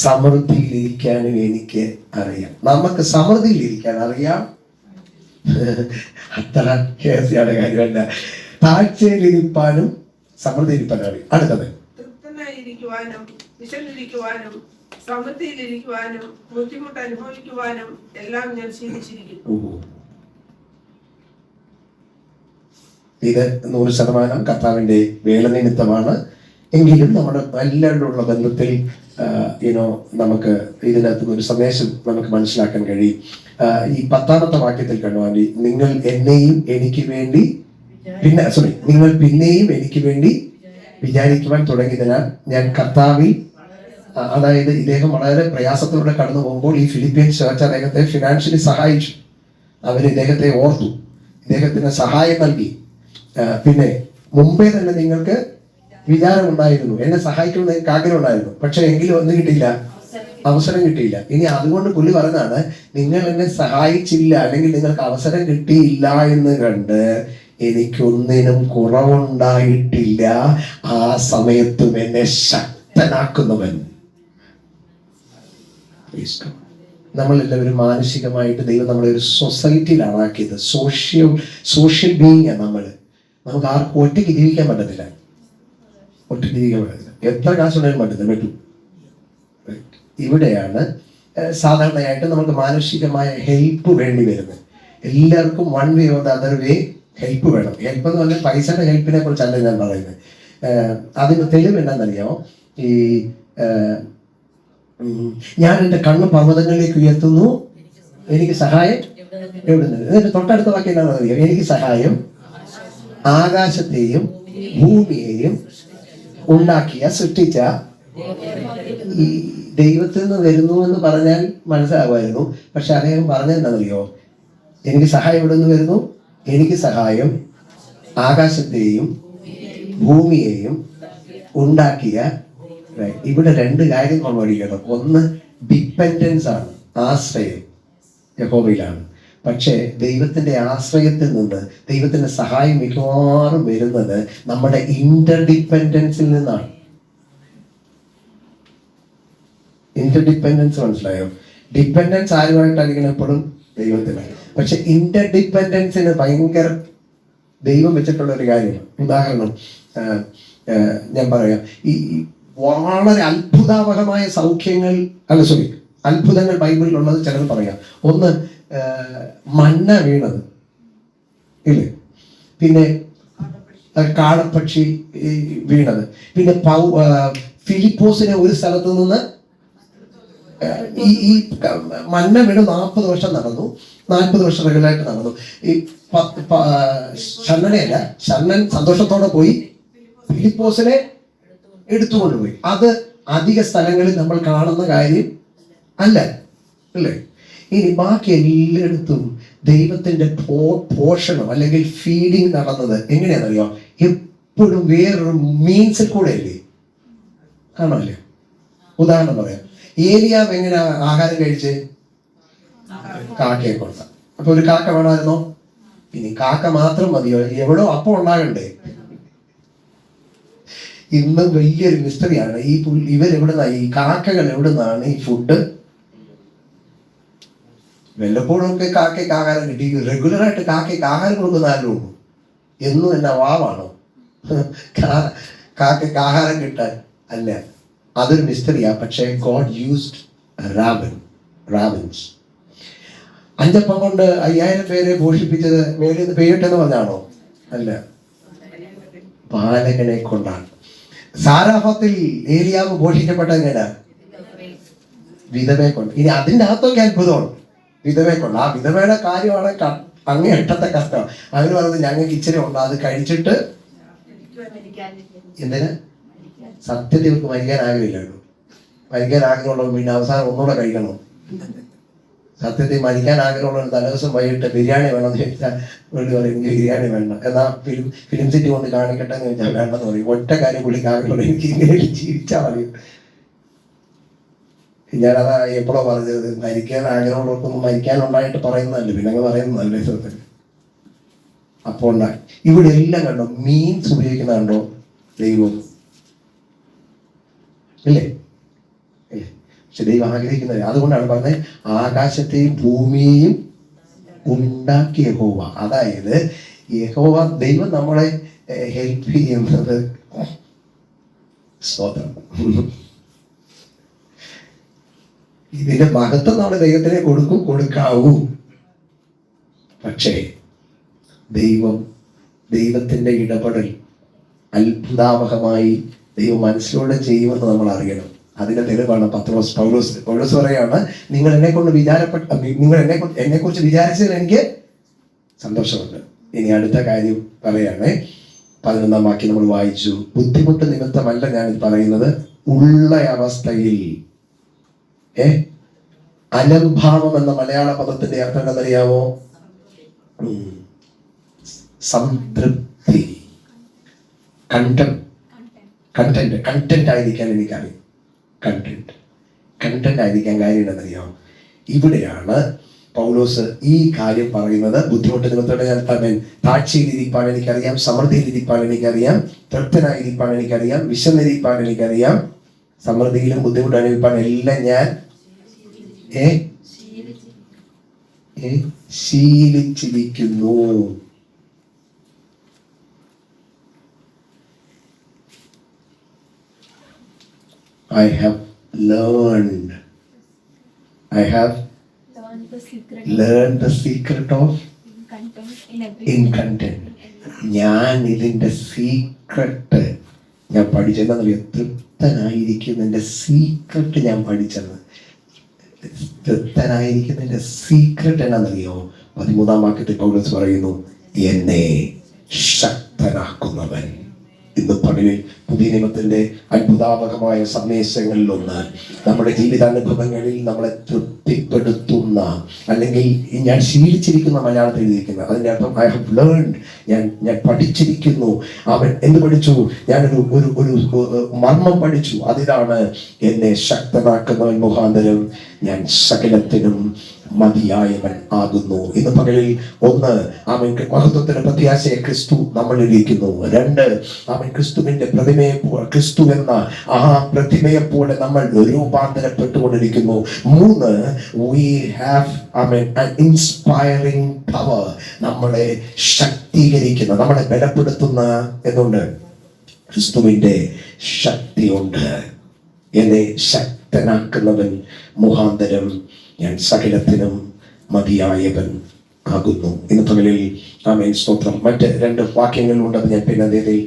സമൃദ്ധിയിലിരിക്കാനും എനിക്ക് അറിയാം. നമുക്ക് സമൃദ്ധിയിലിരിക്കാൻ അറിയാം, അത്ര കേസിയുടെ കാര്യമല്ല. താഴ്ചയിലിരിക്കാനും സമൃദ്ധിയിലിരിക്കാനും അറിയാം. അടുത്തത്, തൃപ്തനായിരിക്കുവാനും വിശന്നിരിക്കുവാനും സമൃദ്ധിയിലിരിക്കുവാനും ബുദ്ധിമുട്ട് അനുഭവിക്കുവാനും എല്ലാം ഞാൻ ശീലിച്ചിരിക്കുന്നു. ഇത് 100% കർത്താവിന്റെ വേല നിമിത്തമാണ്. എങ്കിലും നമ്മുടെ എല്ലാവരോടുള്ള ബന്ധത്തിൽ നമുക്ക് ഇതിനകത്ത് ഒരു സന്ദേശം നമുക്ക് മനസ്സിലാക്കാൻ കഴിയും. ഈ 10-ാമത്തെ വാക്യത്തിൽ കണ്ടുവാൻ, നിങ്ങൾ എന്നെയും എനിക്ക് വേണ്ടി നിങ്ങൾ പിന്നെയും എനിക്ക് വേണ്ടി വിചാരിക്കുവാൻ തുടങ്ങിയതിനാൽ ഞാൻ കർത്താവിൽ, അതായത് ഇദ്ദേഹം വളരെ പ്രയാസത്തിലൂടെ കടന്നു പോകുമ്പോൾ ഈ ഫിലിപ്പിയൻ ചർച്ച് അദ്ദേഹത്തെ ഫിനാൻഷ്യലി സഹായിച്ചു. അവർ ഇദ്ദേഹത്തെ ഓർത്തു, ഇദ്ദേഹത്തിന് സഹായം നൽകി. പിന്നെ മുമ്പേ തന്നെ നിങ്ങൾക്ക് വിചാരമുണ്ടായിരുന്നു, എന്നെ സഹായിക്കണമെന്ന് എനിക്ക് ആഗ്രഹം ഉണ്ടായിരുന്നു, പക്ഷെ എങ്കിലും ഒന്നും കിട്ടിയില്ല, അവസരം കിട്ടിയില്ല. ഇനി അതുകൊണ്ട് പുള്ളി പറഞ്ഞാണ്, നിങ്ങൾ എന്നെ സഹായിച്ചില്ല, അല്ലെങ്കിൽ നിങ്ങൾക്ക് അവസരം കിട്ടിയില്ല എന്ന് കണ്ട് എനിക്കൊന്നിനും കുറവുണ്ടായിട്ടില്ല. ആ സമയത്തും എന്നെ ശക്തനാക്കുന്നവൻ. നമ്മളെല്ലാവരും മാനസികമായിട്ട് ദൈവം നമ്മളെ ഒരു സൊസൈറ്റിയിലാണ് ആക്കിയത്. സോഷ്യൽ ബീയിങ് നമ്മൾ. നമുക്ക് ആർക്കും ഒറ്റയ്ക്ക് ജീവിക്കാൻ പറ്റത്തില്ല. എത്ര കാശുണ്ടായാലും പറ്റും. ഇവിടെയാണ് സാധാരണയായിട്ട് നമുക്ക് മാനസികമായ ഹെൽപ്പ് വേണ്ടി വരുന്നത്. എല്ലാവർക്കും one way or the other way help വേണം. ഹെൽപ്പ് എന്ന് പറഞ്ഞാൽ പൈസയുടെ ഹെൽപ്പിനെ കുറിച്ചല്ല ഞാൻ പറയുന്നത്. അതിന് തെളിവ് എന്താണെന്നറിയാമോ? ഈ ഞാൻ എൻ്റെ കണ്ണ് പർവ്വതങ്ങളിലേക്ക് ഉയർത്തുന്നു, എനിക്ക് സഹായം എവിടെ നിന്ന്? എന്നിട്ട് തൊട്ടടുത്ത വാക്യം എന്താണെന്നറിയാം? എനിക്ക് സഹായം ആകാശത്തെയും ഭൂമിയെയും സൃഷ്ടിച്ച ഈ ദൈവത്തിൽ നിന്ന് വരുന്നു എന്ന് പറഞ്ഞാൽ മനസ്സിലാകുമായിരുന്നു. പക്ഷെ അദ്ദേഹം പറഞ്ഞതെന്നറിയോ? എനിക്ക് സഹായം എവിടെ നിന്ന് വരുന്നു? എനിക്ക് സഹായം ആകാശത്തെയും ഭൂമിയെയും ഉണ്ടാക്കിയ. ഇവിടെ രണ്ട് കാര്യങ്ങൾ പഠിക്കണം. ഒന്ന്, ഡിപ്പെൻഡൻസ് ആണ്, ആശ്രയം യഹോവയിലാണ്. പക്ഷേ ദൈവത്തിന്റെ ആശ്രയത്തിൽ നിന്ന് ദൈവത്തിന്റെ സഹായം മിക്കവാറും വരുന്നത് നമ്മുടെ ഇന്റർഡിപ്പെൻഡൻസിൽ നിന്നാണ്. ഇന്റർഡിപ്പെൻഡൻസ് മനസ്സിലായോ? ഡിപ്പെൻഡൻസ് ആരുമായിട്ടായിരിക്കണം? എപ്പോഴും ദൈവത്തിന്. പക്ഷെ ഇന്റർഡിപ്പെൻഡൻസിന് ഭയങ്കര ദൈവം വെച്ചിട്ടുള്ള ഒരു കാര്യമാണ്. ഉദാഹരണം ഞാൻ പറയാം. ഈ വളരെ അത്ഭുതാവഹമായ അത്ഭുതങ്ങൾ ബൈബിളിലുള്ളത് ചിലർ പറയാം. ഒന്ന്, മന്ന വീണത്, ഇല്ലേ? പിന്നെ കാടപ്പക്ഷി വീണത്. പിന്നെ ഫിലിപ്പോസിനെ ഒരു സ്ഥലത്ത് നിന്ന് ഈ മന്ന വീട് 40 വർഷം നടന്നു, 40 വർഷം റെഗുലറായിട്ട് നടന്നു. ഈ ഷണ്ണനെയല്ല, ഷണ്ണൻ സന്തോഷത്തോടെ പോയി ഫിലിപ്പോസിനെ എടുത്തുകൊണ്ടുപോയി. അത് അധിക സ്ഥലങ്ങളിൽ നമ്മൾ കാണുന്ന കാര്യം അല്ല, അല്ലേ? ഇനി ബാക്കി എല്ലായിടത്തും ദൈവത്തിന്റെ പോഷണം അല്ലെങ്കിൽ ഫീഡിങ് നടന്നത് എങ്ങനെയാണെന്നറിയോ? എപ്പോഴും വേറൊരു മീൻസിൽ കൂടെ അല്ലേ? ആണോ അല്ലേ? ഉദാഹരണം പറയാം, ഏലിയാവ് എങ്ങനെ ആഹാരം കഴിച്ച്? കാക്കയെ കൊടുത്ത. അപ്പൊ ഒരു കാക്ക വേണമായിരുന്നോ? ഇനി കാക്ക മാത്രം മതിയോ? എവിടോ അപ്പം ഉണ്ടാകണ്ടേ? ഇന്ന് വലിയൊരു മിസ്റ്ററിയാണ് ഇവരെവിടുന്നാണ്, ഈ കാക്കകൾ എവിടുന്നാണ് ഈ ഫുഡ്? വല്ലപ്പോഴും ഒക്കെ കാക്കയ്ക്ക് ആഹാരം കിട്ടി. റെഗുലറായിട്ട് കാക്കയ്ക്ക് ആഹാരം കൊടുക്കുന്ന ആരും ഉള്ളൂ? എന്നും എന്നാ വാവാണോ കാക്കയ്ക്ക് ആഹാരം കിട്ടാൻ? അല്ല, അതൊരു മിസ്റ്ററിയാ. പക്ഷേ ഗോഡ് യൂസ്ഡ് റാവൻസ്. 5 അപ്പം കൊണ്ട് 5000 പേരെ പോഷിപ്പിച്ചത് മേളിൽ നിന്ന് പെയ്യട്ടെന്ന് പറഞ്ഞാണോ? അല്ല, പാലകനെ കൊണ്ടാണ്. സാരാഫത്തിൽ ഏലിയാവ് പോഷിക്കപ്പെട്ടത് എങ്ങനെ? വിധവയെ കൊണ്ട്. ഇനി അതിൻ്റെ അകത്തൊക്കെ അത്ഭുതമാണ്. വിധവയെ കൊണ്ട്. ആ വിധവയുടെ കാര്യമാണ് അങ്ങേയറ്റത്തെ കഷ്ടം. അവര് പറഞ്ഞത് ഞങ്ങൾക്ക് ഇച്ചിരി ഉണ്ട്, അത് കഴിച്ചിട്ട് എന്തിനാ? സത്യത്തിൽ ഇവർക്ക് മരിക്കാൻ ആഗ്രഹമില്ലല്ലോ. മരിക്കാൻ ആഗ്രഹമുള്ളവർ പിന്നെ അവസാനം ഒന്നുകൂടെ കഴിക്കണം. സത്യത്തിൽ മരിക്കാൻ ആഗ്രഹമുള്ള തലേദിവസം വൈകിട്ട് ബിരിയാണി വേണമെന്ന് ചോദിച്ചാൽ പുള്ളി പറയും എനിക്ക് ബിരിയാണി വേണ്ട. എന്നാൽ ഫിലിം സിറ്റി കൊണ്ട് കാണിക്കട്ടെ എന്ന് ചോദിച്ചാൽ വേണ്ടെന്ന് പറയും. ഒറ്റ കാര്യം പുള്ളിക്ക് ആഗ്രഹമുള്ളൂ, എനിക്ക് ഇങ്ങനെ ജീവിച്ചാൽ മതി. ഞാനതാ എപ്പോഴോ പറഞ്ഞത്, മരിക്കാൻ ആഗ്രഹമുള്ളവർക്കൊന്നും മരിക്കാനുണ്ടായിട്ട് പറയുന്നതല്ലേ, പിന്നെ അങ്ങ് പറയുന്നതല്ലേ സത്യത്തിൽ. അപ്പോൾ ഉണ്ടായി. ഇവിടെ എല്ലാം കണ്ടോ മീൻസ് ഉപയോഗിക്കുന്ന കണ്ടോ ദൈവം? ഇല്ലേ? ഇല്ലേ? പക്ഷെ ദൈവം ആഗ്രഹിക്കുന്നത് അതുകൊണ്ടാണ് പറഞ്ഞത് ആകാശത്തെയും ഭൂമിയെയും ഉണ്ടാക്കിയ യഹോവ. അതായത് യഹോവ ദൈവം നമ്മളെ ഹെൽപ്പ് ചെയ്യുന്നത് സ്തോത്രം. ഇതിന്റെ മഹത്വം നമ്മുടെ ദൈവത്തിനെ കൊടുക്കാവൂ. പക്ഷേ ദൈവത്തിന്റെ ഇടപെടൽ അത്ഭുതാവഹമായി ദൈവം മനസ്സിലൂടെ ചെയ്യുമെന്ന് നമ്മൾ അറിയണം. അതിന്റെ തെളിവാണ് പൗലോസ് പറയാണ്, നിങ്ങൾ എന്നെ കുറിച്ച് വിചാരിച്ചതിൽ എനിക്ക് സന്തോഷമുണ്ട്. ഇനി അടുത്ത കാര്യം പറയാണ്, 11-ാം വാക്യം നമ്മൾ വായിച്ചു. ബുദ്ധിമുട്ട് നിമിത്തമല്ല ഞാൻ പറയുന്നത്, ഉള്ള അവസ്ഥയിൽ. അലംഭാവം എന്ന മലയാള പദത്തിന്റെ അർത്ഥം എന്നറിയാമോ? സംതൃപ്തി. കണ്ടന്റ് ആയിരിക്കാൻ എനിക്കറിയാം. കണ്ടന്റ് ആയിരിക്കാൻ കാര്യം എന്നറിയാമോ? ഇവിടെയാണ് പൗലോസ് ഈ കാര്യം പറയുന്നത്. ബുദ്ധിമുട്ട് നിമിത്തം ഞാൻ താഴ്ചയിലിരിക്കാൻ എനിക്കറിയാം, സമൃദ്ധിയിലിരിക്കാൻ എനിക്കറിയാം, തൃപ്തനായിരിക്കാൻ എനിക്കറിയാം, വിശന്നിരിക്കാൻ എനിക്കറിയാം, സമൃദ്ധിയിലും ബുദ്ധിമുട്ട് അനുഭവിക്കാൻ എല്ലാം ഞാൻ ശീലിച്ചിരിക്കുന്നു. I have learned the secret of content. ഞാൻ ഇതിന്റെ സീക്രട്ട് ഞാൻ പഠിച്ചെന്നറിയോ? തൃപ്തനായിരിക്കുന്നതിന്റെ സീക്രട്ട് ഞാൻ പഠിച്ചത്. തൃപ്തനായിരിക്കുന്നതിന്റെ സീക്രട്ട് എന്നാണെന്നറിയോ? 13-ാം വാക്യത്തിൽ പൗലോസ് പറയുന്നു, എന്നെ ശക്തനാക്കുന്നവൻ. ഇന്ന് പകലിൽ പുതിയ നിയമത്തിന്റെ അത്ഭുതാവഹമായ സന്ദേശങ്ങളിലൊന്ന്, നമ്മുടെ ജീവിതാനുഭവങ്ങളിൽ നമ്മളെ തൃപ്തിപ്പെടുത്തുന്ന, അല്ലെങ്കിൽ ഞാൻ ശീലിച്ചിരിക്കുന്ന മലയാളത്തിൽ എഴുതിയിരിക്കുന്ന, അതിന്റെ അർത്ഥം ഐ ഹാവ് ലേൺഡ്, ഞാൻ പഠിച്ചിരിക്കുന്നു. അവൻ എന്ത് പഠിച്ചു? ഞാനൊരു മർമ്മം പഠിച്ചു. അതിതാണ്, എന്നെ ശക്തനാക്കുന്നവൻ മുഖാന്തരം ഞാൻ സകലത്തിനും മതിയായവൻ ആകുന്നു. ഇന്ന് പകലിൽ ഒന്ന്, അവൻ മഹത്വത്തിന്റെ പ്രത്യാശയെ ക്രിസ്തു നമ്മളിരിക്കുന്നു. 2, അവൻ ക്രിസ്തുവിന്റെ ക്രിസ്തു എന്ന ആ പ്രതിമയെ പോലെ നമ്മൾ രൂപാന്തരപ്പെട്ടുകൊണ്ടിരിക്കുന്നു. 3, we have an inspiring power, നമ്മളെ ശക്തീകരിക്കുന്ന, നമ്മളെ ബലപ്പെടുത്തുന്ന എന്നുണ്ട്. ക്രിസ്തുവിന്റെ ശക്തിയുണ്ട്. എന്നെ ശക്തനാക്കുന്നവൻ മുഖാന്തരം ഞാൻ സകലത്തിനും മതിയായവൻ ആകുന്നു. ഇന്ന് പകലിൽ ആമേൻ സ്തോത്രം. മറ്റ് 2 വാക്യങ്ങളുണ്ട്, അത് ഞാൻ പിന്നെ അദ്ദേഹത്തിൽ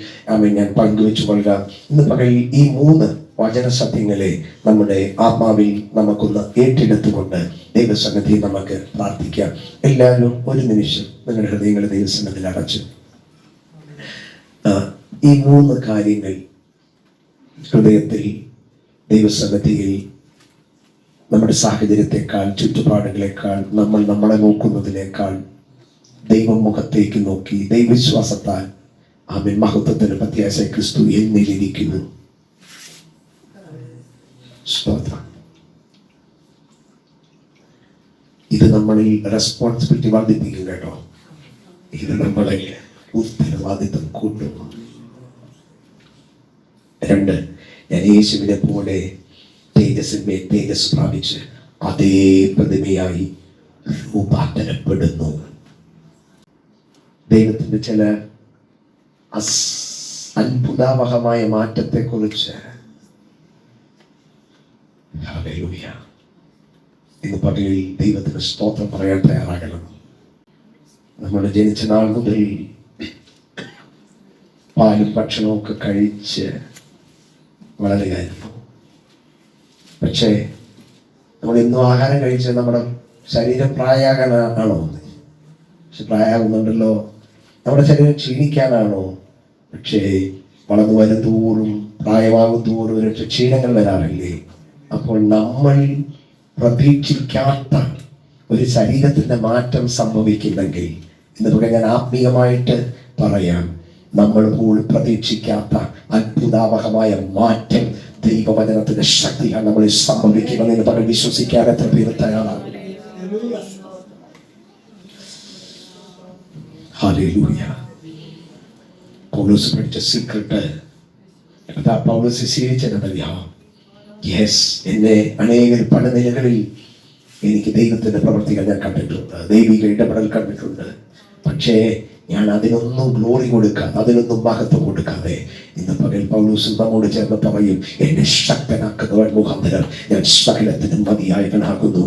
ഞാൻ പങ്കുവെച്ചു കൊള്ളുക. ഇന്ന് പകലിൽ ഈ 3 വചന സത്യങ്ങളെ നമ്മുടെ ആത്മാവിൽ നമുക്കൊന്ന് ഏറ്റെടുത്തുകൊണ്ട് ദൈവസന്നിധി നമുക്ക് പ്രാർത്ഥിക്കാം. എല്ലാവരും ഒരു നിമിഷം നിങ്ങളുടെ ഹൃദയങ്ങളെ ദൈവസന്നിധിയിൽ അടച്ചു ഈ 3 കാര്യങ്ങൾ ഹൃദയത്തിൽ ദൈവസന്നിധിയിൽ നമ്മുടെ സാഹചര്യത്തെക്കാൾ, ചുറ്റുപാടുകളെക്കാൾ, നമ്മൾ നമ്മളെ നോക്കുന്നതിനേക്കാൾ ദൈവം മുഖത്തേക്ക് നോക്കി ദൈവവിശ്വാസത്താൽ ആമേൻ മഹത്വത്തിന് പ്രത്യാശ ക്രിസ്തു എന്നിലിരിക്കുന്നു. സ്തോത്രം. ഇത് നമ്മളിൽ റെസ്പോൺസിബിലിറ്റി വർദ്ധിപ്പിക്കും കേട്ടോ. ഇത് നമ്മളെ ഉത്തരവാദിത്വം കൂട്ടും. 2, ഞാൻ യേശുവിനെ പോലെ തേജസ്സിന്മേൽ തേജസ് പ്രാപിച്ച് അതേ പ്രതിമയായി രൂപാന്തരപ്പെടുന്നു. ദൈവത്തിന്റെ ചില അത്ഭുതാവഹമായ മാറ്റത്തെക്കുറിച്ച് ഇന്ന് പകലിൽ ദൈവത്തിന് സ്തോത്രം പറയാൻ തയ്യാറാകണം. നമ്മൾ ജനിച്ച നാൾ മുതൽ പാലും ഭക്ഷണവും ഒക്കെ കഴിച്ച് വളരുകയായിരുന്നു. പക്ഷേ നമ്മൾ ഇന്നും ആഹാരം കഴിച്ച് നമ്മുടെ ശരീരം പ്രായമാകാനാണോ? പക്ഷെ പ്രായമാകുന്നുണ്ടല്ലോ. നമ്മുടെ ശരീരം ക്ഷീണിക്കാനാണോ? പക്ഷേ വളർന്നു വരും തോറും, പ്രായമാകും തോറും ഒരു ക്ഷീണങ്ങൾ വരാറില്ലേ? അപ്പോൾ നമ്മൾ പ്രതീക്ഷിക്കാത്ത ഒരു ശരീരത്തിന്റെ മാറ്റം സംഭവിക്കുന്നെങ്കിൽ ഇന്നിപ്പോൾ ഞാൻ ആത്മീയമായിട്ട് പറയാം, നമ്മൾ പോലും പ്രതീക്ഷിക്കാത്ത അത്ഭുതാവഹമായ മാറ്റം ദൈവവചനത്തിന്റെ ശക്തിയാണ് നമ്മളിൽ സംഭവിക്കുന്നത് പറഞ്ഞ് വിശ്വസിക്കാൻ എത്ര പേര് തയ്യാറാണ്? ഹല്ലേലൂയ. പൗലോസ് പഠിച്ച സീക്രട്ട് പൗലോസ് സ്വീകരിച്ചതറിയാം. യെസ്, എന്നെ അനേക പണിനിലകളിൽ എനിക്ക് ദൈവത്തിന്റെ പ്രവൃത്തികൾ ഞാൻ കണ്ടിട്ടുണ്ട്, ദൈവിക ഇടപെടൽ കണ്ടിട്ടുണ്ട്. പക്ഷേ ഞാൻ അതിനൊന്നും ഗ്ലോറി കൊടുക്കാതെ, അതിനൊന്നും മഹത്വം കൊടുക്കാതെ ഇന്ന് പകൽ പൗലോസ് നമ്മോട് ചേർന്ന് പറയും, എന്നെ ശക്തനാക്കുന്നവൻ മുഖാന്തരം ഞാൻ സകലത്തിനും മതിയായവനാകുന്നു.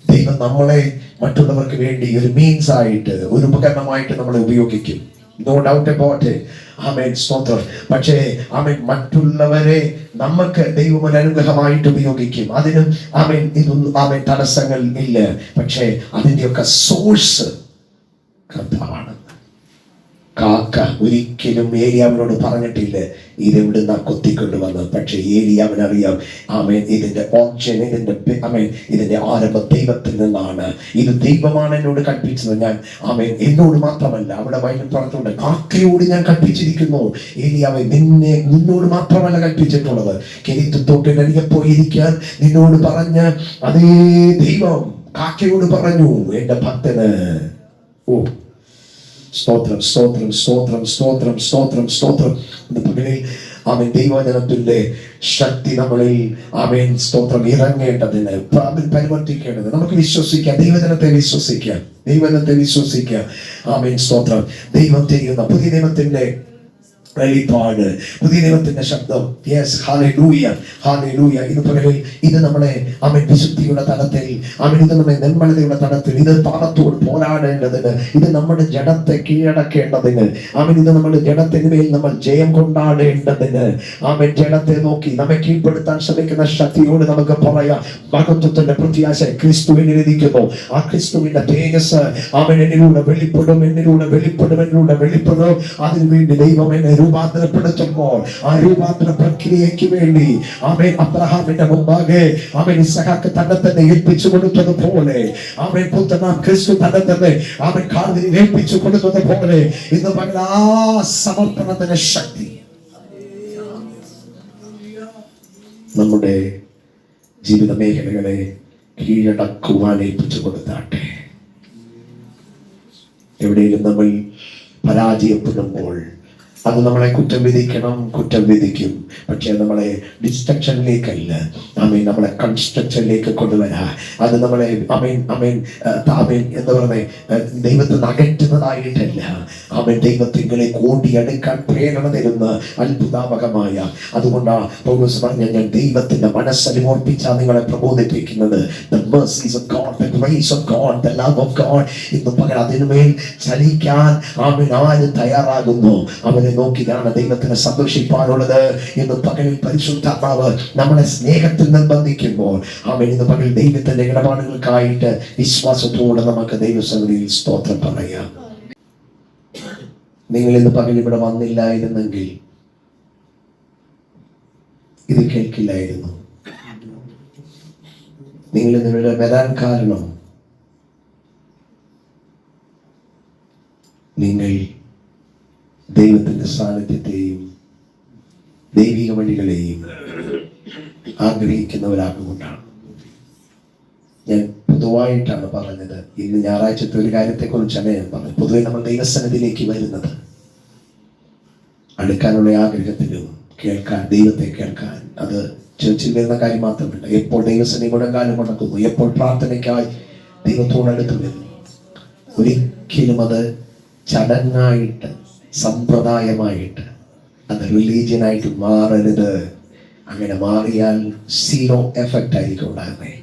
ദൈവം നമ്മളെ മറ്റുള്ളവർക്ക് വേണ്ടി ഒരു മീൻസ് ആയിട്ട്, ഒരു ഉപകരണമായിട്ട് നമ്മളെ ഉപയോഗിക്കും. No doubt about it. ആമേൻ, സ്തോത്രം. പക്ഷേ ആമേൻ, മറ്റുള്ളവരെ നമുക്ക് ദൈവം ഒരു അനുഗ്രഹമായിട്ട് ഉപയോഗിക്കും. അതിനും ആമേൻ ഇതൊന്നും ആമേൻ തടസ്സങ്ങൾ ഇല്ല. പക്ഷേ അതിൻ്റെയൊക്കെ സോഴ്സ് കർത്താവാണ്. കാക്ക ഒരിക്കലും ഏലിയാവിനോട് പറഞ്ഞിട്ടില്ല ഇതെവിടുന്ന കൊത്തിക്കൊണ്ടുവന്നത്. പക്ഷെ ഏലിയാവിനറിയാം, ആമേൻ, ഇതിന്റെ ഓപ്ഷൻ, ഇതിന്റെ ആരംഭം ദൈവത്തിൽ നിന്നാണ്. ഇത് ദൈവമാണ് എന്നോട് കൽപ്പിച്ചത്. ഞാൻ ആമേൻ എന്നോട് മാത്രമല്ല, അവിടെ വൈകിട്ട് പറഞ്ഞിട്ടുണ്ട്, കാക്കയോട് ഞാൻ കൽപ്പിച്ചിരിക്കുന്നു. ഏലിയാവെ, നിന്നോട് മാത്രമല്ല കൽപ്പിച്ചിട്ടുള്ളത്, കെരീത്തോട്ടിനരികെ പോയിരിക്കാൻ നിന്നോട് പറഞ്ഞ അതേ ദൈവം കാക്കയോട് പറഞ്ഞു, എന്റെ ഭക്തന്. ഓ, സ്തോത്രം, സ്തോത്രം, സ്തോത്രം, സ്തോത്രം, സ്തോത്രം, സ്തോത്രം. പകലിൽ ആമേൻ ദൈവവചനത്തിന്റെ ശക്തി നമ്മളിൽ ആമേൻ സ്തോത്രം ഇറങ്ങേണ്ടതിന്, പരിവർത്തിക്കേണ്ടത് നമുക്ക് വിശ്വസിക്കാം. ദൈവജനത്തെ വിശ്വസിക്കാം, ദൈവജനത്തെ വിശ്വസിക്കാം. ആമേൻ, സ്തോത്രം. ദൈവം ചെയ്യുന്ന പുതിയ ദൈവത്തിന്റെ വെളിപ്പാട്, പുതിയ ദൈവത്തിന്റെ ശബ്ദം. Yes, hallelujah, hallelujah. ഇത് പകലിൽ ഇത് നമ്മളെ ആമേൻ വിശുദ്ധിയുടെ തലത്തിൽ, ആമേൻ ഇത് നമ്മെ നിർമ്മലതയുടെ തലത്തിൽ, ഇത് പാപത്തോട് പോരാടേണ്ടതിന്, ഇത് നമ്മുടെ ജഡത്തെ കീഴടക്കേണ്ടതിന്, ആമേൻ ഇത് നമ്മുടെ ജഡത്തിന് മേൽ നമ്മൾ ജയം കൊണ്ടാടേണ്ടതിന്, ആമേൻ ജഡത്തെ നോക്കി നമ്മെ കീഴ്പ്പെടുത്താൻ ശ്രമിക്കുന്ന ശക്തിയോട് നമുക്ക് പറയാം, മഹത്വത്തിന്റെ പ്രത്യാശ ക്രിസ്തുവിനിരിക്കുന്നു. ആ ക്രിസ്തുവിന്റെ തേജസ് ആമേൻ എന്നിലൂടെ വെളിപ്പെടും, എന്നിലൂടെ വെളിപ്പെടും, എന്നിലൂടെ വെളിപ്പെടും. അതിനുവേണ്ടി ദൈവം എന്നെ രൂപാന്തരപ്പെടുത്തുമ്പോൾ ആ രൂപാന്തര പ്രക്രിയയ്ക്ക് വേണ്ടി ആമേൻ അബ്രഹാമിന്റെ മുമ്പാകെ ആമേൻ ഇസ്ഹാക്ക് തന്നെ തന്നെ ഏൽപ്പിച്ചു കൊടുത്തതുപോലെ, ആമേൻ പുത്രനാം ക്രിസ്തു തന്നെ തന്നെ ആമേൻ കാൽവരിയിൽ ഏൽപ്പിച്ചു കൊടുത്തതുപോലെ ഇന്ന് പകൽ ആ സമർപ്പണത്തിന്റെ ശക്തി നമ്മുടെ ജീവിത മേഖലകളെ കീഴടക്കുവാൻ ഏൽപ്പിച്ചു കൊടുത്താട്ടെ. എവിടെയും നമ്മൾ പരാജയപ്പെടുമ്പോൾ അത് നമ്മളെ കുറ്റം വിധിക്കണം, കുറ്റം വിധിക്കും. പക്ഷെ നമ്മളെ ഡിസ്ട്രക്ഷനിലേക്കല്ല, ആമേൻ നമ്മളെ കൺസ്ട്രക്ഷനിലേക്ക് കൊണ്ടുവരാ. അത് നമ്മളെ ആമേൻ എന്താ പറയുന്നത്, ദൈവത്തിൽ അകറ്റുന്നതായിട്ടല്ല, ആമേൻ ദൈവത്തിങ്ങളെ കൂട്ടിയെടുക്കാൻ പ്രേരണ തരുന്ന അത്ഭുതാവകമായ. അതുകൊണ്ടാണ് പൗലോസ് പറഞ്ഞ, ഞാൻ ദൈവത്തിന്റെ മനസ്സനുമോർപ്പിച്ചാ നിങ്ങളെ പ്രബോധിപ്പിക്കുന്നത്. The mercies of God, the grace of God, the love of God. ഇന്ന് പകരം അതിനുമേൽ ചലിക്കാൻ ആമേൻ ആര് തയ്യാറാകുന്നു അവരെ ആരെ നോക്കിയാണ് ദൈവത്തിന് സന്തോഷിപ്പാനുള്ളത്? ഇന്ന് പകലിൽ പരിശുദ്ധാത്മാവ് നമ്മളെ സ്നേഹത്തിൽ നിർബന്ധിക്കുമ്പോൾ ആമേൻ, ഇന്ന് പകൽ ദൈവത്തിന്റെ ഇടപാടുകൾക്കായിട്ട് വിശ്വാസത്തോടെ നമുക്ക് ദൈവസന്നിധിയിൽ സ്തോത്രം പറയാം. നിങ്ങൾ ഇന്ന് പകൽ ഇവിടെ വന്നില്ലായിരുന്നെങ്കിൽ ഇത് കേൾക്കില്ലായിരുന്നു. നിങ്ങൾ ഇന്നിവിടെ വരാൻ കാരണം നിങ്ങൾ ദൈവത്തിന്റെ സാന്നിധ്യത്തെയും ദൈവിക വഴികളെയും ആഗ്രഹിക്കുന്നവരാകുകൊണ്ടാണ്. ഞാൻ പൊതുവായിട്ടാണ് പറഞ്ഞത്. ഇന്ന് ഞായറാഴ്ചത്തെ ഒരു കാര്യത്തെക്കുറിച്ചാണ് ഞാൻ പറഞ്ഞത്. പൊതുവെ നമ്മൾ ദൈവസന്നിധിയിലേക്ക് വരുന്നത് അടുക്കാനുള്ള ആഗ്രഹത്തിലും ദൈവത്തെ കേൾക്കാൻ. അത് ചർച്ചിൽ വരുന്ന കാര്യം മാത്രമല്ല, എപ്പോൾ ദൈവസന്നിധി മുഴങ്കാലം മുടക്കുന്നു, എപ്പോൾ പ്രാർത്ഥനയ്ക്കായി ദൈവത്തോടടുത്ത് വരുന്നു. ഒരിക്കലും അത് ചടങ്ങായിട്ട് സമ്പ്രദായമായിട്ട് അത് റിലീജിയനായിട്ട് മാറരുത്. അങ്ങനെ മാറിയാൽ സീറോ എഫക്റ്റ് ആയിരിക്കും ഉണ്ടാകുന്നത്.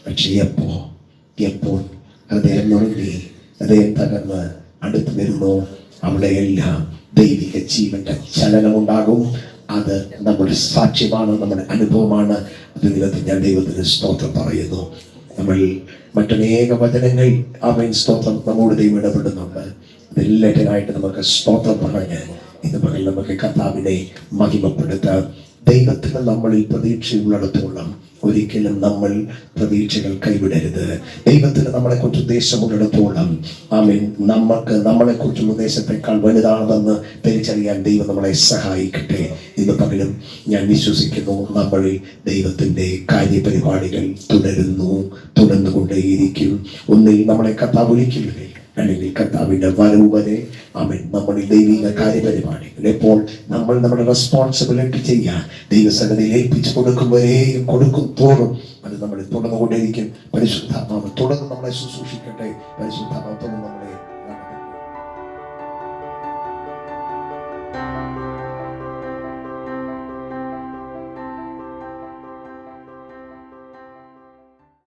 പക്ഷെ എപ്പോൾ ഹൃദയം നുറുങ്ങി ഹൃദയം തകർന്ന് അടുത്ത് വരുന്നു, അവിടെയെല്ലാം ദൈവിക ജീവന്റെ ചലനമുണ്ടാകും. അത് നമ്മുടെ സാക്ഷ്യമാണ്, നമ്മുടെ അനുഭവമാണ്. അത് നിലത്ത് ഞാൻ ദൈവത്തിന് സ്തോത്രം പറയുന്നു. നമ്മൾ മറ്റനേക വചനങ്ങൾ ആമേൻ സ്തോത്രം നമ്മോട് ദൈവം ഇടപെടുന്നുണ്ട്. അതെല്ലാറ്റിനായിട്ട് നമുക്ക് സ്തോത്രം പറഞ്ഞ് ഇന്ന് പകൽ നമുക്ക് കർത്താവിനെ മഹിമപ്പെടുത്താം. ദൈവത്തിന് നമ്മളിൽ പ്രതീക്ഷയുള്ളിടത്തോളം ഒരിക്കലും നമ്മൾ പ്രതീക്ഷകൾ കൈവിടരുത്. ദൈവത്തിന് നമ്മളെക്കുറിച്ച് ഉദ്ദേശമുള്ളിടത്തോളം ആമേൻ നമുക്ക് നമ്മളെക്കുറിച്ചുള്ള ഉദ്ദേശത്തെക്കാൾ വലുതാണെന്ന് തിരിച്ചറിയാൻ ദൈവം നമ്മളെ സഹായിക്കട്ടെ. ഇന്ന് പകലും ഞാൻ വിശ്വസിക്കുന്നു നമ്മളിൽ ദൈവത്തിന്റെ കാര്യപരിപാടികൾ തുടർന്നുകൊണ്ടേയിരിക്കും. ഒന്നിൽ നമ്മളെ കർത്താവ് വിളിക്കുകയും അല്ലെങ്കിൽ കർത്താവിന്റെ വരവ് വരെ ആമേൻ നമ്മളിൽ ദൈവിക കാര്യപരിപാടികൾ എപ്പോൾ നമ്മൾ നമ്മുടെ റെസ്പോൺസിബിലിറ്റി ചെയ്യാൻ ദൈവസന്നിധിയിൽ ഏൽപ്പിച്ചു കൊടുക്കും തോറും അത് നമ്മളെ തുടർന്നുകൊണ്ടേയിരിക്കും. പരിശുദ്ധാത്മാവ് തുടർന്ന് നമ്മളെ ശുശ്രൂഷിക്കട്ടെ. പരിശുദ്ധാത്മാവ് തുടർന്ന് നമ്മളെ